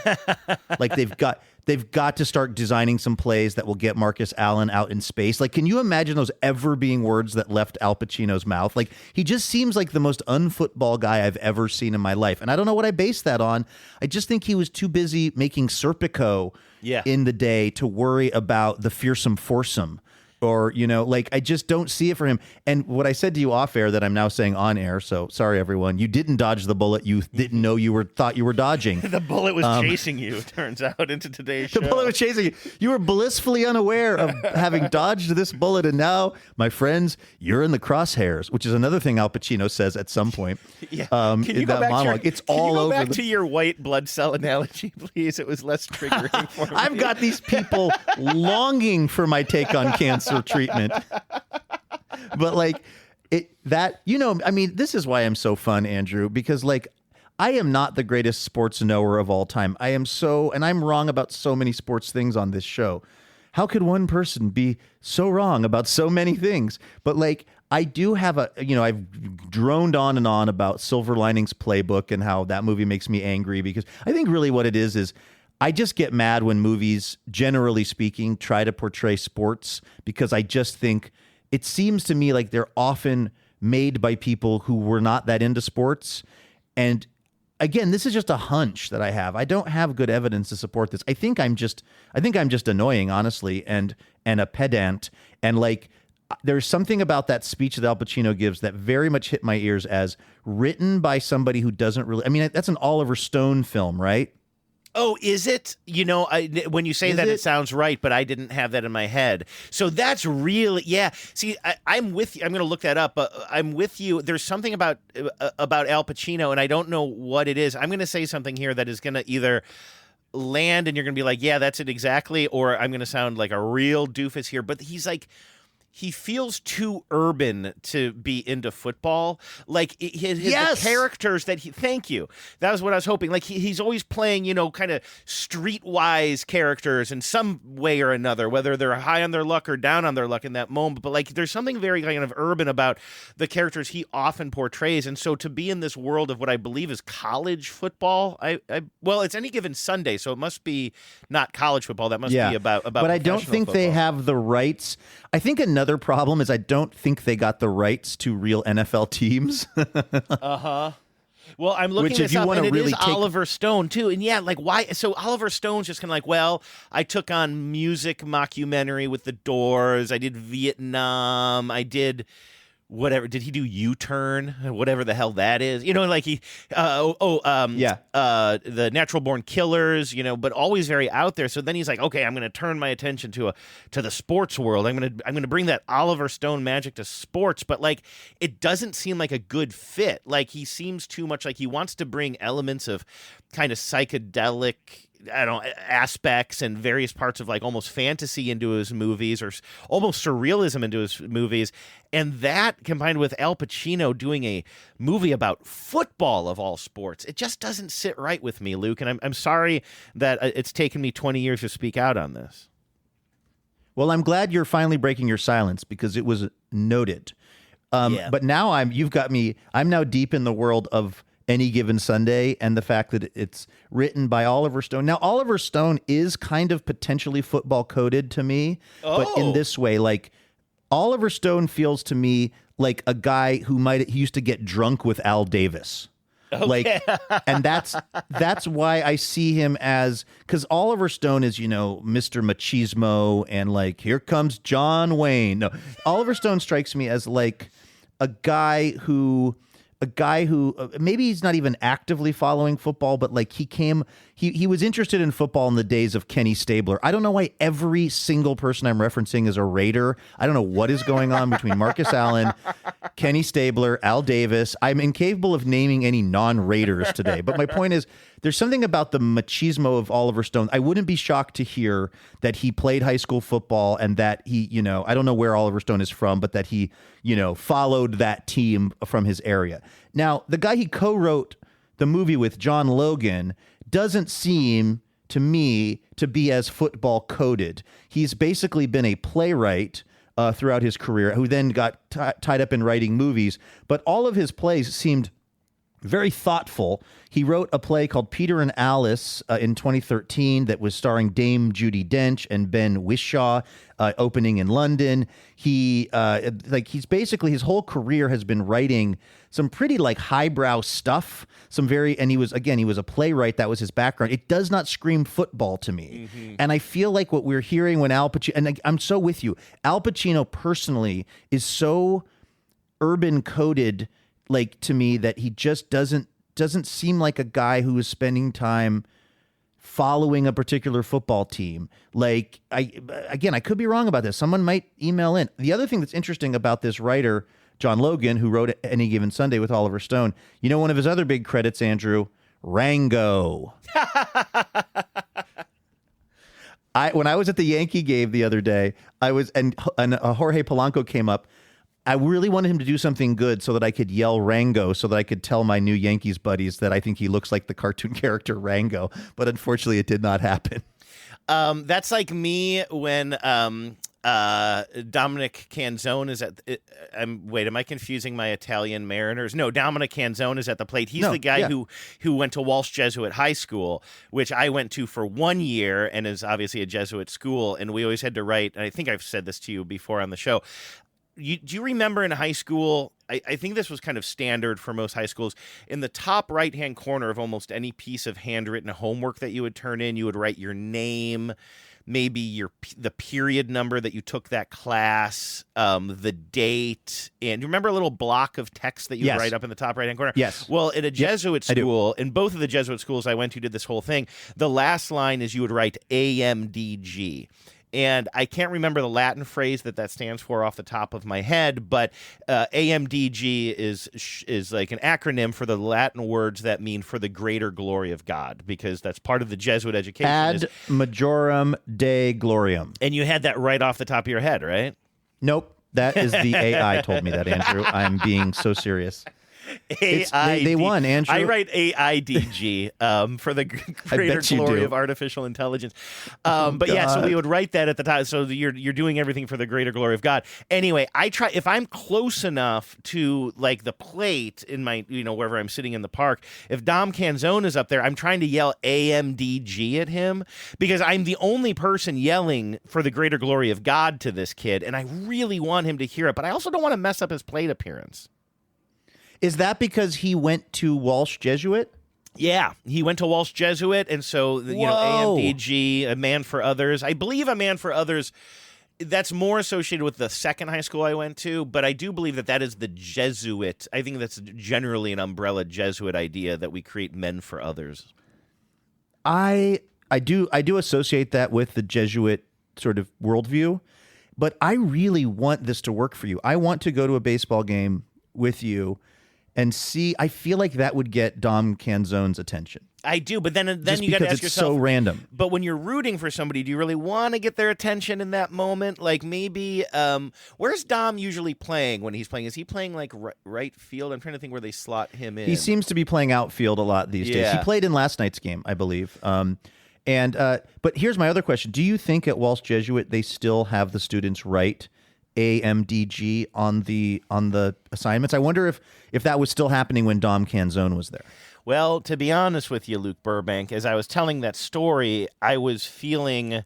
Like they've got to start designing some plays that will get Marcus Allen out in space. Like, can you imagine those ever being words that left Al Pacino's mouth? Like, he just seems like the most unfootball guy I've ever seen in my life. And I don't know what I base that on. I just think he was too busy making Serpico in the day to worry about the fearsome foursome. Or, like, I just don't see it for him. And what I said to you off air that I'm now saying on air, so sorry, everyone, you didn't dodge the bullet you didn't know thought you were dodging. The bullet was chasing you, it turns out, into today's show. The bullet was chasing you. You were blissfully unaware of having dodged this bullet, and now, my friends, you're in the crosshairs, which is another thing Al Pacino says at some point. Yeah. Can you go back to your white blood cell analogy, please? It was less triggering for me. I've got these people longing for my take on cancer treatment. But like this is why I'm so fun, Andrew, because like I am not the greatest sports knower of all time. And I'm wrong about so many sports things on this show. How could one person be so wrong about so many things? But like I do have I've droned on and on about Silver Linings Playbook and how that movie makes me angry, because I think really what it is I just get mad when movies, generally speaking, try to portray sports, because I just think it seems to me like they're often made by people who were not that into sports. And again, this is just a hunch that I have. I don't have good evidence to support this. I think I'm just annoying, honestly, and a pedant. And like, there's something about that speech that Al Pacino gives that very much hit my ears as written by somebody who doesn't really. I mean, that's an Oliver Stone film, right? Oh, is it? When you say that, it sounds right, but I didn't have that in my head. So that's really, yeah. See, I'm with you. I'm going to look that up, but I'm with you. There's something about Al Pacino, and I don't know what it is. I'm going to say something here that is going to either land, and you're going to be like, yeah, that's it exactly, or I'm going to sound like a real doofus here. But he's like, he feels too urban to be into football. Like the characters that thank you. That was what I was hoping. Like he's always playing, kind of streetwise characters in some way or another, whether they're high on their luck or down on their luck in that moment. But like there's something very kind of urban about the characters he often portrays. And so to be in this world of what I believe is college football, well, it's any given Sunday, so it must be not college football. That must be about. But I don't think they have the rights. I think another problem is I don't think they got the rights to real NFL teams. Well, I'm looking this up, and it is Oliver Stone, too. And yeah, like, why? So Oliver Stone's just kind of like, well, I took on music mockumentary with the Doors. I did Vietnam. I did whatever. Did he do U-Turn? Whatever the hell that is. Like he, the Natural Born Killers, but always very out there. So then he's like, okay, I'm going to turn my attention to the sports world. I'm going to bring that Oliver Stone magic to sports. But like, it doesn't seem like a good fit. Like he seems too much like he wants to bring elements of kind of psychedelic, aspects and various parts of like almost fantasy into his movies, or almost surrealism into his movies. And that combined with Al Pacino doing a movie about football of all sports, it just doesn't sit right with me, Luke. And I'm sorry that it's taken me 20 years to speak out on this. Well, I'm glad you're finally breaking your silence, because it was noted. But now I'm now deep in the world of Any Given Sunday, and the fact that it's written by Oliver Stone. Now, Oliver Stone is kind of potentially football coded to me, but in this way, like Oliver Stone feels to me like a guy who he used to get drunk with Al Davis. Okay. Like, and that's why I see him as, because Oliver Stone is, Mr. Machismo, and like, here comes John Wayne. No, Oliver Stone strikes me as like a guy who maybe he's not even actively following football, but like he was interested in football in the days of Kenny Stabler. I don't know why every single person I'm referencing is a Raider. I don't know what is going on between Marcus Allen, Kenny Stabler, Al Davis. I'm incapable of naming any non-Raiders today. But my point is, there's something about the machismo of Oliver Stone. I wouldn't be shocked to hear that he played high school football and that he, I don't know where Oliver Stone is from, but that he, followed that team from his area. Now, the guy he co-wrote the movie with, John Logan, doesn't seem to me to be as football coded. He's basically been a playwright throughout his career, who then got tied up in writing movies. But all of his plays seemed very thoughtful. He wrote a play called Peter and Alice in 2013 that was starring Dame Judi Dench and Ben Whishaw, opening in London. He's basically, his whole career has been writing some pretty like highbrow stuff. And he was a playwright. That was his background. It does not scream football to me. Mm-hmm. And I feel like what we're hearing when Al Pacino, and I'm so with you, Al Pacino personally is so urban coded, like, to me, that he just doesn't seem like a guy who is spending time following a particular football team. Like, I could be wrong about this. Someone might email in. The other thing that's interesting about this writer, John Logan, who wrote Any Given Sunday with Oliver Stone, one of his other big credits, Andrew, Rango. When I was at the Yankee game the other day, and Jorge Polanco came up. I really wanted him to do something good so that I could yell Rango, so that I could tell my new Yankees buddies that I think he looks like the cartoon character Rango. But unfortunately, it did not happen. That's like me when Dominic Canzone is at. Am I confusing my Italian Mariners? No, Dominic Canzone is at the plate. He's the guy who went to Walsh Jesuit High School, which I went to for 1 year, and is obviously a Jesuit school. And we always had to write. And I think I've said this to you before on the show. Do you remember in high school, I think this was kind of standard for most high schools, in the top right-hand corner of almost any piece of handwritten homework that you would turn in, you would write your name, maybe the period number that you took that class, the date, and you remember a little block of text that you would write up in the top right-hand corner? Yes. Well, in a Jesuit school, in both of the Jesuit schools I went to did this whole thing, the last line is you would write AMDG. And I can't remember the Latin phrase that stands for off the top of my head, but AMDG is like an acronym for the Latin words that mean for the greater glory of God, because that's part of the Jesuit education. Ad majorem Dei gloriam. And you had that right off the top of your head, right? Nope. That is the AI told me that, Andrew. I'm being so serious. They won, Andrew. I write AIDG for the greater glory of artificial intelligence. But yeah, so we would write that at the time. So you're doing everything for the greater glory of God. Anyway, I try, if I'm close enough to like the plate in my, wherever I'm sitting in the park, if Dom Canzone is up there, I'm trying to yell AMDG at him, because I'm the only person yelling for the greater glory of God to this kid, and I really want him to hear it, but I also don't want to mess up his plate appearance. Is that because he went to Walsh Jesuit? Yeah, he went to Walsh Jesuit, and so, AMDG, A Man for Others. I believe A Man for Others, that's more associated with the second high school I went to, but I do believe that is the Jesuit. I think that's generally an umbrella Jesuit idea that we create men for others. I do associate that with the Jesuit sort of worldview, but I really want this to work for you. I want to go to a baseball game with you and see. I feel like that would get Dom Canzone's attention. I do, but then Just you got to ask it's yourself, so random. But when you're rooting for somebody, do you really want to get their attention in that moment? Like maybe, where's Dom usually playing when he's playing? Is he playing like right field? I'm trying to think where they slot him in. He seems to be playing outfield a lot these days. He played in last night's game, I believe. But here's my other question: do you think at Walsh Jesuit they still have the students write AMDG on the assignments? I wonder if that was still happening when Dom Canzone was there. Well, to be honest with you, Luke Burbank, as I was telling that story, I was feeling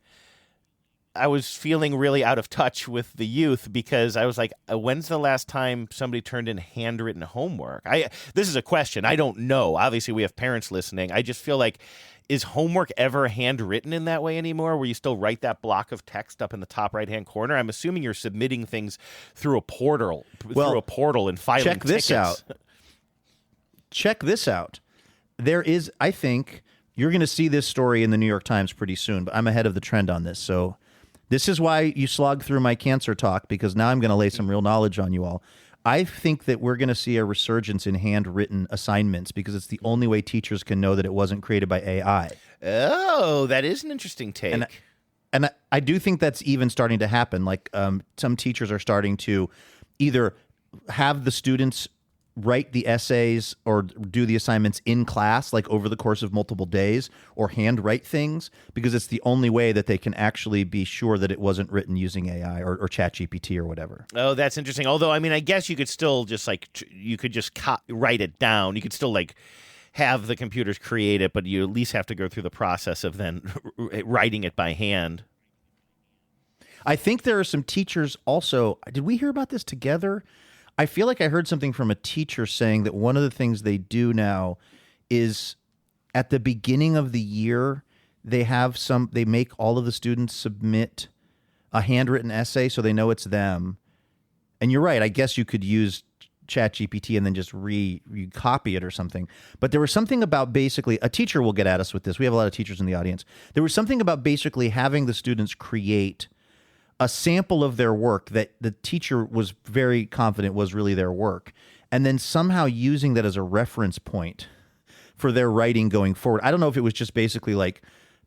really out of touch with the youth, because I was like, when's the last time somebody turned in handwritten homework? This is a question. I don't know. Obviously, we have parents listening. I just feel like, is homework ever handwritten in that way anymore, where you still write that block of text up in the top right-hand corner? I'm assuming you're submitting things through a portal, and filing check this tickets. out. Check this out. There is, I think, you're going to see this story in the New York Times pretty soon, but I'm ahead of the trend on this. So this is why you slog through my cancer talk, because now I'm going to lay some real knowledge on you all. I think that we're going to see a resurgence in handwritten assignments, because it's the only way teachers can know that it wasn't created by AI. Oh, that is an interesting take. And I do think that's even starting to happen. Like some teachers are starting to either have the students write the essays or do the assignments in class, like over the course of multiple days, or handwrite things, because it's the only way that they can actually be sure that it wasn't written using AI or ChatGPT or whatever. Oh, that's interesting. Although, I mean, I guess you could still just you could just write it down. You could still have the computers create it, but you at least have to go through the process of then writing it by hand. I think there are some teachers also. Did we hear about this together? I feel like I heard something from a teacher saying that one of the things they do now is at the beginning of the year, they make all of the students submit a handwritten essay so they know it's them. And you're right. I guess you could use ChatGPT and then just copy it or something. But there was something about basically, a teacher will get at us with this. We have a lot of teachers in the audience. There was something about basically having the students create a sample of their work that the teacher was very confident was really their work, and then somehow using that as a reference point for their writing going forward. I don't know if it was just basically like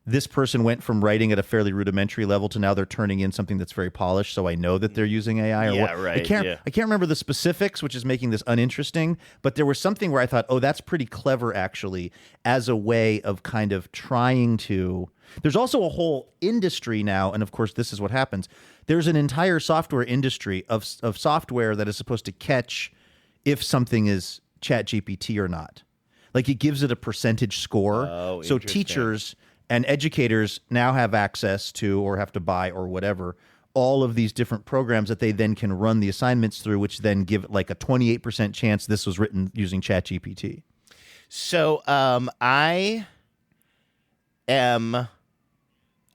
this person went from writing at a fairly rudimentary level to now they're turning in something that's very polished, so I know that they're using AI or what. Right. I can't remember the specifics, which is making this uninteresting, but there was something where I thought, oh, that's pretty clever actually, as a way of kind of trying to... There's also a whole industry now, and of course this is what happens. There's an entire software industry of software that is supposed to catch if something is ChatGPT or not. Like it gives it a percentage score. Oh, so interesting. Teachers and educators now have access to, or have to buy or whatever, all of these different programs that they then can run the assignments through, which then give like a 28% chance this was written using ChatGPT. So I am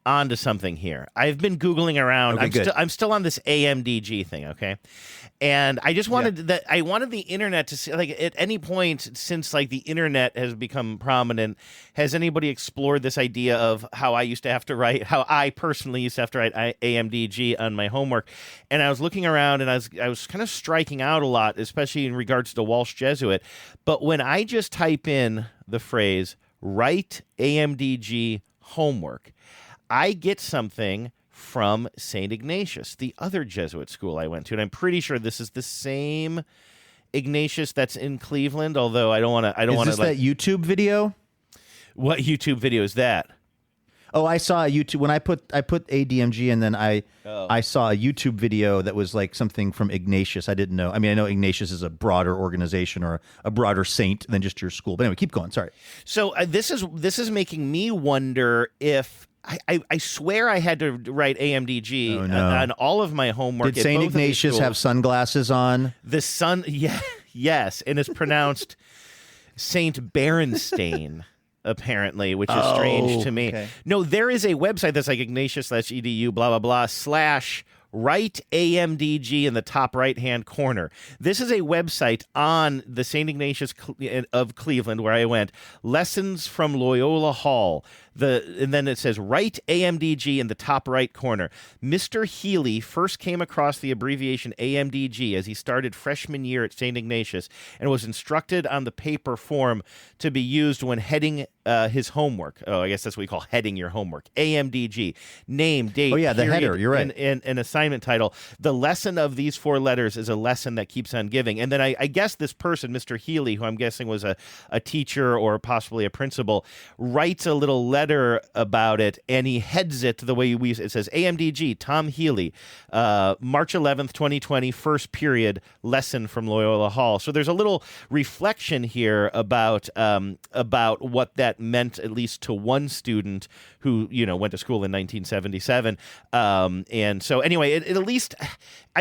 onto something here. I've been Googling around. Okay, I'm still on this AMDG thing, okay? And I just wanted I wanted the internet to see, like, at any point since like the internet has become prominent, has anybody explored this idea of how I personally used to have to write AMDG on my homework? And I was looking around and I was kind of striking out a lot, especially in regards to Walsh Jesuit. But when I just type in the phrase write AMDG homework, I get something from St. Ignatius, the other Jesuit school I went to. And I'm pretty sure this is the same Ignatius that's in Cleveland, although I don't want to... Is this that YouTube video? What YouTube video is that? Oh, I saw a YouTube when I put ADMG and then I saw a YouTube video that was like something from Ignatius. I didn't know. I mean, I know Ignatius is a broader organization or a broader saint than just your school. But anyway, keep going. Sorry. So this is making me wonder if I swear I had to write AMDG on all of my homework. Did St. Ignatius have sunglasses on? The sun, yes, and it's pronounced Saint Berenstain. Apparently, which is strange to me. Okay. No, there is a website that's like Ignatius/edu, blah, blah, blah, / write AMDG in the top right-hand corner. This is a website on the St. Ignatius of Cleveland, where I went, Lessons from Loyola Hall. And then it says, write AMDG in the top right corner. Mr. Healy first came across the abbreviation AMDG as he started freshman year at St. Ignatius and was instructed on the paper form to be used when heading his homework. Oh, I guess that's what we call heading your homework. AMDG. Name, date, Oh, yeah, the period, header. You're right. And an assignment title. The lesson of these 4 letters is a lesson that keeps on giving. And then I guess this person, Mr. Healy, who I'm guessing was a teacher or possibly a principal, writes a little letter about it, and he heads it the way it says AMDG, Tom Healy, March 11th, 2020, first period, lesson from Loyola Hall. So there's a little reflection here about what that meant, at least to one student who, went to school in 1977. And so anyway, it at least,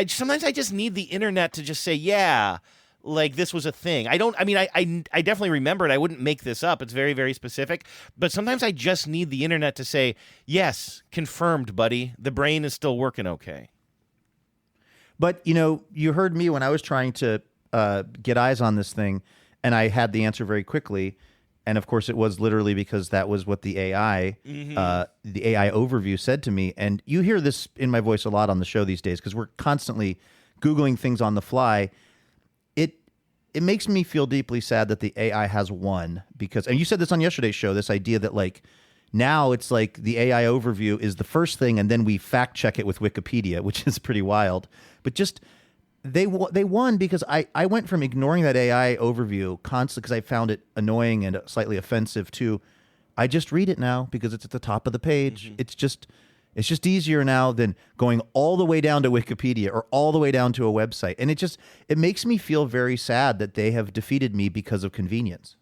sometimes I just need the internet to just say, yeah, like this was a thing. I definitely remember it. I wouldn't make this up. It's very, very specific. But sometimes I just need the internet to say, yes, confirmed, buddy. The brain is still working okay. But, you heard me when I was trying to get eyes on this thing, and I had the answer very quickly. And, of course, it was literally because that was what the AI overview said to me. And you hear this in my voice a lot on the show these days because we're constantly Googling things on the fly. It makes me feel deeply sad that the AI has won because, and you said this on yesterday's show, this idea that like now it's like the AI overview is the first thing and then we fact check it with Wikipedia, which is pretty wild. But just They won because I went from ignoring that AI overview constantly because I found it annoying and slightly offensive to I just read it now because it's at the top of the page. It's just easier now than going all the way down to Wikipedia or all the way down to a website. And it makes me feel very sad that they have defeated me because of convenience.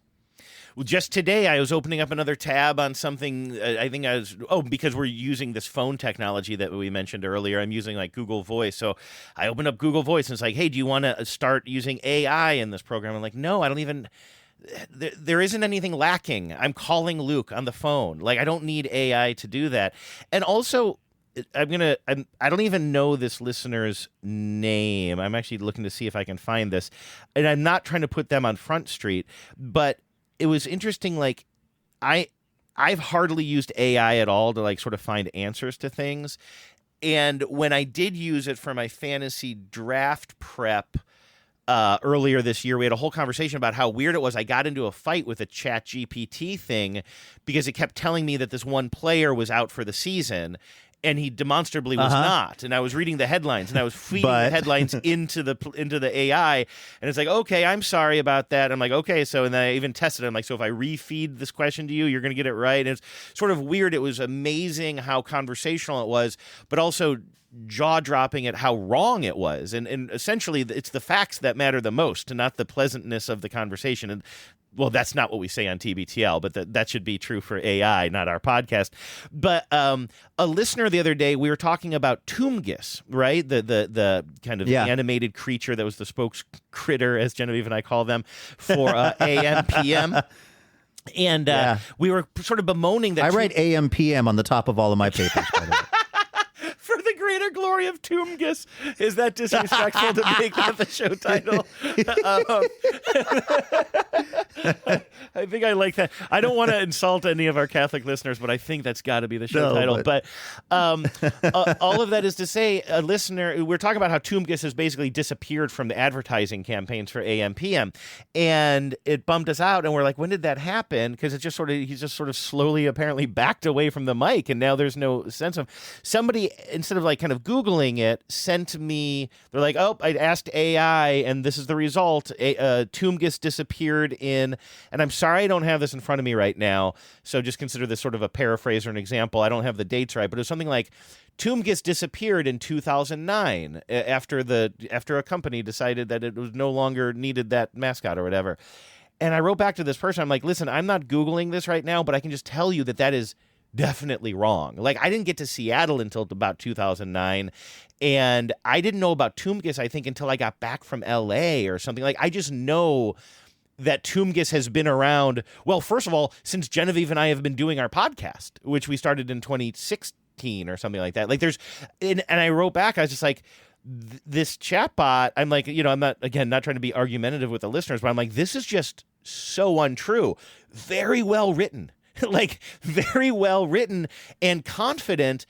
Well, just today I was opening up another tab on something. I think I was because we're using this phone technology that we mentioned earlier. I'm using like Google Voice, so I opened up Google Voice and it's like, hey, do you want to start using AI in this program? I'm like, no, I don't even. There isn't anything lacking. I'm calling Luke on the phone. Like I don't need AI to do that. And also, I don't even know this listener's name. I'm actually looking to see if I can find this, and I'm not trying to put them on Front Street, but it was interesting. Like I've hardly used AI at all to like sort of find answers to things. And when I did use it for my fantasy draft prep earlier this year, we had a whole conversation about how weird it was. I got into a fight with a Chat GPT thing because it kept telling me that this one player was out for the season. And he demonstrably was not. And I was reading the headlines, and I was feeding the headlines into the AI. And it's like, okay, I'm sorry about that. I'm like, okay. So, and then I even tested it. I'm like, so if I refeed this question to you, you're going to get it right. And it's sort of weird. It was amazing how conversational it was, but also jaw-dropping at how wrong it was. And essentially, it's the facts that matter the most, and not the pleasantness of the conversation. And well, that's not what we say on TBTL, but that should be true for AI, not our podcast. But a listener the other day, we were talking about Toomgis, right? The kind of animated creature that was the spokes critter, as Genevieve and I call them, for AM, PM. And we were sort of bemoaning that. I write AM, PM on the top of all of my papers, by the way. For the greater glory of Toomgis. Is that disrespectful to make that the show title? I think I like that. I don't want to insult any of our Catholic listeners, but I think that's got to be the show title. But all of that is to say, a listener, we're talking about how Toomgis has basically disappeared from the advertising campaigns for AM, PM. And it bummed us out. And we're like, when did that happen? Because he's just sort of slowly apparently backed away from the mic. And now there's no sense of somebody, instead of like kind of Googling it, sent me, they're like, oh, I asked AI and this is the result. Toomgis disappeared in, and I'm sorry I don't have this in front of me right now, so just consider this sort of a paraphrase or an example. I don't have the dates right, but it was something like Toomgis disappeared in 2009 after a company decided that it was no longer needed that mascot or whatever. And I wrote back to this person, I'm like, listen, I'm not Googling this right now, but I can just tell you that is definitely wrong. Like, I didn't get to Seattle until about 2009, and I didn't know about Toomgis, I think, until I got back from LA or something. Like, I just know that Toomgis has been around, well, first of all, since Genevieve and I have been doing our podcast, which we started in 2016 or something like that. Like, and I wrote back, I was just like, this chatbot, I'm like, I'm not trying to be argumentative with the listeners, but I'm like, this is just so untrue. Very well written. Like, very well written and confident,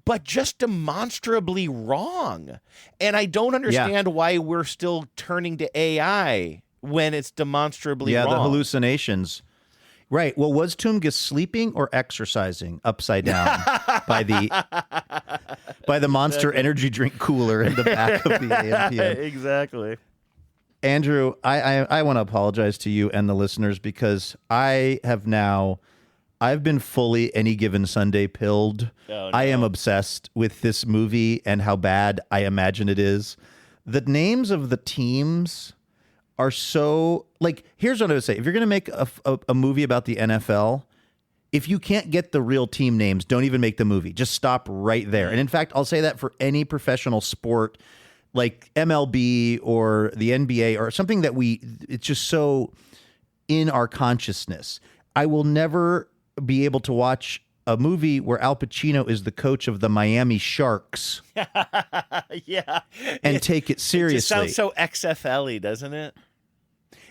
but just demonstrably wrong. And I don't understand why we're still turning to AI when it's demonstrably wrong. The hallucinations. Right. Well, was Toomgis sleeping or exercising upside down by the Monster Energy drink cooler in the back of the AMPM? Exactly. Andrew, I want to apologize to you and the listeners because I've been fully Any Given Sunday pilled. Oh, no. I am obsessed with this movie and how bad I imagine it is. The names of the teams are so, like, here's what I would say. If you're going to make a movie about the NFL, if you can't get the real team names, don't even make the movie. Just stop right there. And in fact, I'll say that for any professional sport like MLB or the NBA or something that it's just so in our consciousness. I will never be able to watch a movie where Al Pacino is the coach of the Miami Sharks. Yeah. And take it seriously. It just sounds so XFL-y, doesn't it?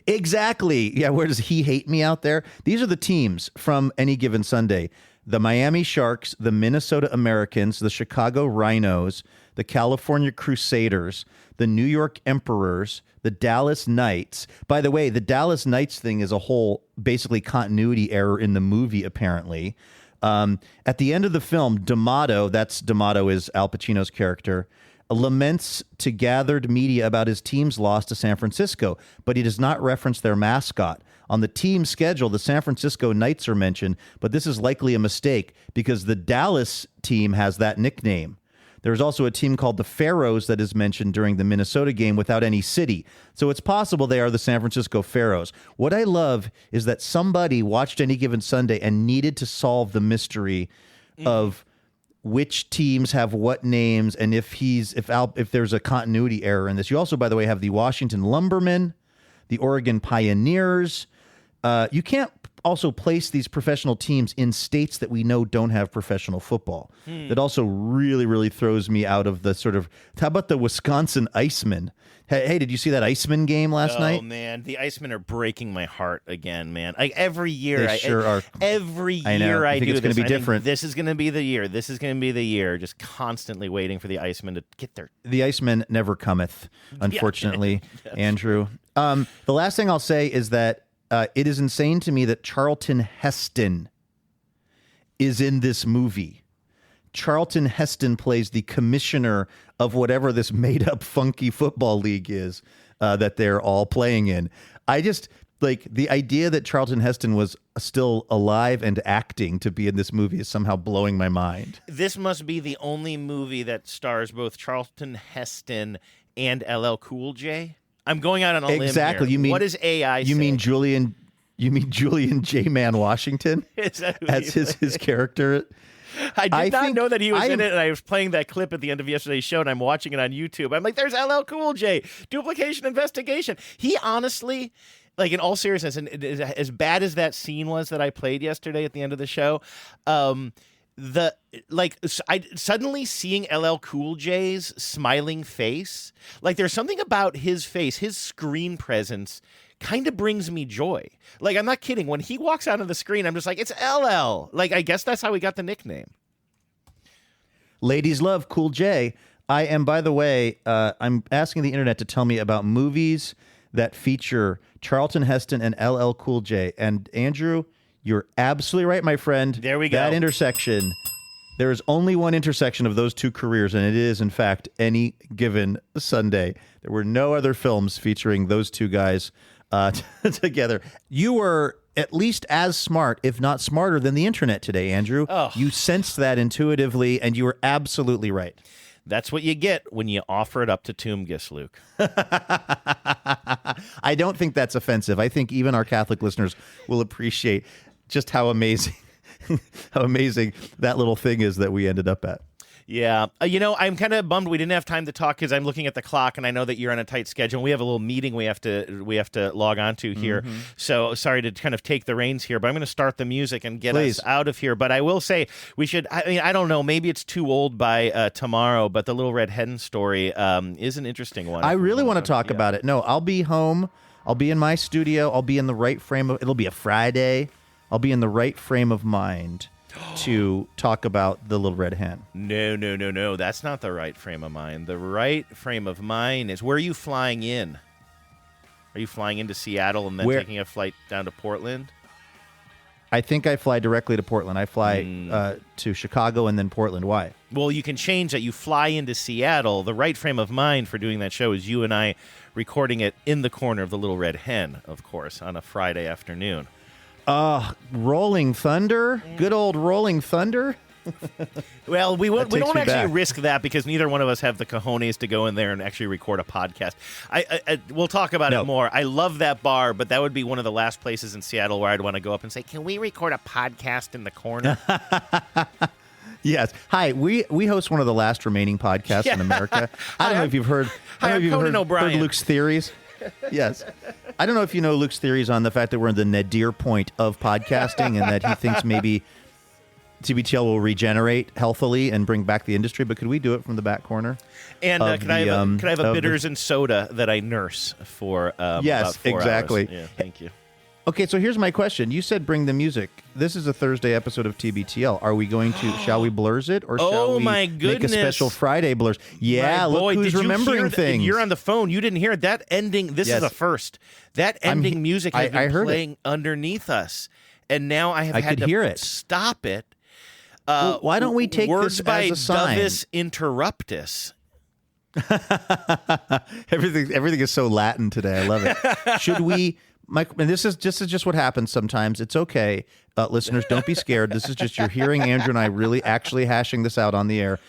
Exactly. Yeah, where does he hate me out there? These are the teams from Any Given Sunday. The Miami Sharks, the Minnesota Americans, the Chicago Rhinos, the California Crusaders, the New York Emperors, the Dallas Knights. By the way, the Dallas Knights thing is a whole basically continuity error in the movie, apparently. At the end of the film, D'Amato is Al Pacino's character, laments to gathered media about his team's loss to San Francisco, but he does not reference their mascot. On the team schedule, the San Francisco Knights are mentioned, but this is likely a mistake because the Dallas team has that nickname. There's also a team called the Pharaohs that is mentioned during the Minnesota game without any city. So it's possible they are the San Francisco Pharaohs. What I love is that somebody watched Any Given Sunday and needed to solve the mystery of which teams have what names and if there's a continuity error in this. You also, by the way, have the Washington Lumbermen, the Oregon Pioneers. You can't also place these professional teams in states that we know don't have professional football. That also really, really throws me out of the sort of, how about the Wisconsin Icemen? Hey, did you see that Iceman game last night? Oh, man. The Icemen are breaking my heart again, man. Like every year. They sure are. Every year I think do it's going to be different. This is going to be the year. This is going to be the year. Just constantly waiting for the Icemen to get there. The Iceman never cometh, unfortunately, Andrew. The last thing I'll say is that it is insane to me that Charlton Heston is in this movie. Charlton Heston plays the commissioner of whatever this made-up funky football league is that they're all playing in. I just, like, the idea that Charlton Heston was still alive and acting to be in this movie is somehow blowing my mind. This must be the only movie that stars both Charlton Heston and LL Cool J. I'm going out on a limb Exactly. here. You mean, what does AI say? You mean Julian J-Man Washington Is that who as he his character? I did not know that he was in am- it, and I was playing that clip at the end of yesterday's show, and I'm watching it on YouTube. I'm like, there's LL Cool J, duplication investigation. He honestly, like, in all seriousness, and as bad as that scene was that I played yesterday at the end of the show, suddenly seeing LL Cool J's smiling face, like, there's something about his face, his screen presence kind of brings me joy. Like, I'm not kidding. When he walks out of the screen, I'm just like, it's LL. Like, I guess that's how we got the nickname. Ladies love Cool J. I am, by the way, I'm asking the internet to tell me about movies that feature Charlton Heston and LL Cool J. And Andrew, you're absolutely right, my friend. There we go. That intersection, there is only one intersection of those two careers, and it is, in fact, Any Given Sunday. There were no other films featuring those two guys together. You were at least as smart, if not smarter, than the internet today, Andrew. Oh. You sensed that intuitively, and you were absolutely right. That's what you get when you offer it up to Toomgis, Luke. I don't think that's offensive. I think even our Catholic listeners will appreciate just how amazing that little thing is that we ended up at. Yeah. I'm kind of bummed we didn't have time to talk because I'm looking at the clock and I know that you're on a tight schedule. We have a little meeting we have to log on to here. Mm-hmm. So sorry to kind of take the reins here, but I'm going to start the music and get us out of here. But I will say we should, I don't know, maybe it's too old by tomorrow, but the Little Red Hen story is an interesting one. I really want to talk about it. No, I'll be home. I'll be in my studio. I'll be in the right frame of, it'll be a Friday. I'll be in the right frame of mind to talk about the Little Red Hen. No. That's not the right frame of mind. The right frame of mind is, where are you flying in? Are you flying into Seattle and then taking a flight down to Portland? I think I fly directly to Portland. I fly to Chicago and then Portland. Why? Well, you can change that. You fly into Seattle. The right frame of mind for doing that show is you and I recording it in the corner of the Little Red Hen, of course, on a Friday afternoon. Rolling Thunder? Good old Rolling Thunder? Well, we don't actually back. risk that because neither one of us have the cojones to go in there and actually record a podcast. We'll talk about it more. I love that bar, but that would be one of the last places in Seattle where I'd want to go up and say, can we record a podcast in the corner? Yes. Hi, we host one of the last remaining podcasts in America. I don't know if you've heard. I'm Conan O'Brien. Heard Luke's theories. Yes. I don't know if you know Luke's theories on the fact that we're in the nadir point of podcasting and that he thinks maybe TBTL will regenerate healthily and bring back the industry, but could we do it from the back corner? And could I have a bitters and soda that I nurse for yes, about 4 exactly. hours? Yeah, thank you. Okay, so here's my question. You said bring the music. This is a Thursday episode of TBTL. Are we going to, shall we blurs it, or shall we make a special Friday blurs? Yeah, look who's remembering things. You're on the phone. You didn't hear it. That ending, this is a first. That ending music has been playing underneath us. And now I have had to hear it. Stop it. Well, why don't we take words this by as a sign? Dovis Interruptus. Everything is so Latin today. I love it. Should we, Mike? And this is just what happens sometimes. It's okay, listeners. Don't be scared. This is just you're hearing Andrew and I really actually hashing this out on the air.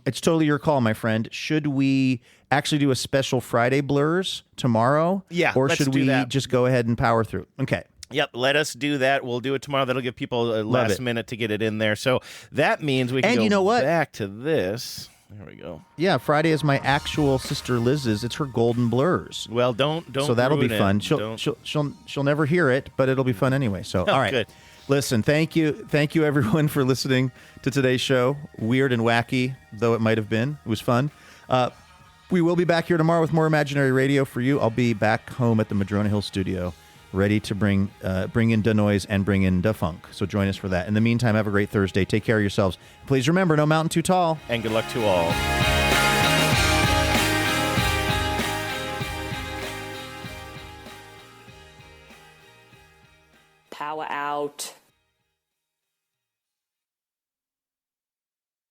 It's totally your call, my friend. Should we actually do a special Friday Blurs tomorrow? Yeah, or let's should do we that. just go ahead and power through? Okay. Yep, let us do that. We'll do it tomorrow. That'll give people a last minute to get it in there. So that means we can go back to this. There we go. Yeah, Friday is my actual sister Liz's. It's her golden blurs. Well, don't. So that'll be ruin fun. it. She'll never hear it, but it'll be fun anyway. So all right. Good. Listen, thank you everyone for listening to today's show. Weird and wacky though it might have been. It was fun. We will be back here tomorrow with more Imaginary Radio for you. I'll be back home at the Madrona Hill studio, ready to bring in da noise and bring in da funk. So join us for that. In the meantime, have a great Thursday. Take care of yourselves. Please remember, no mountain too tall. And good luck to all. Power out.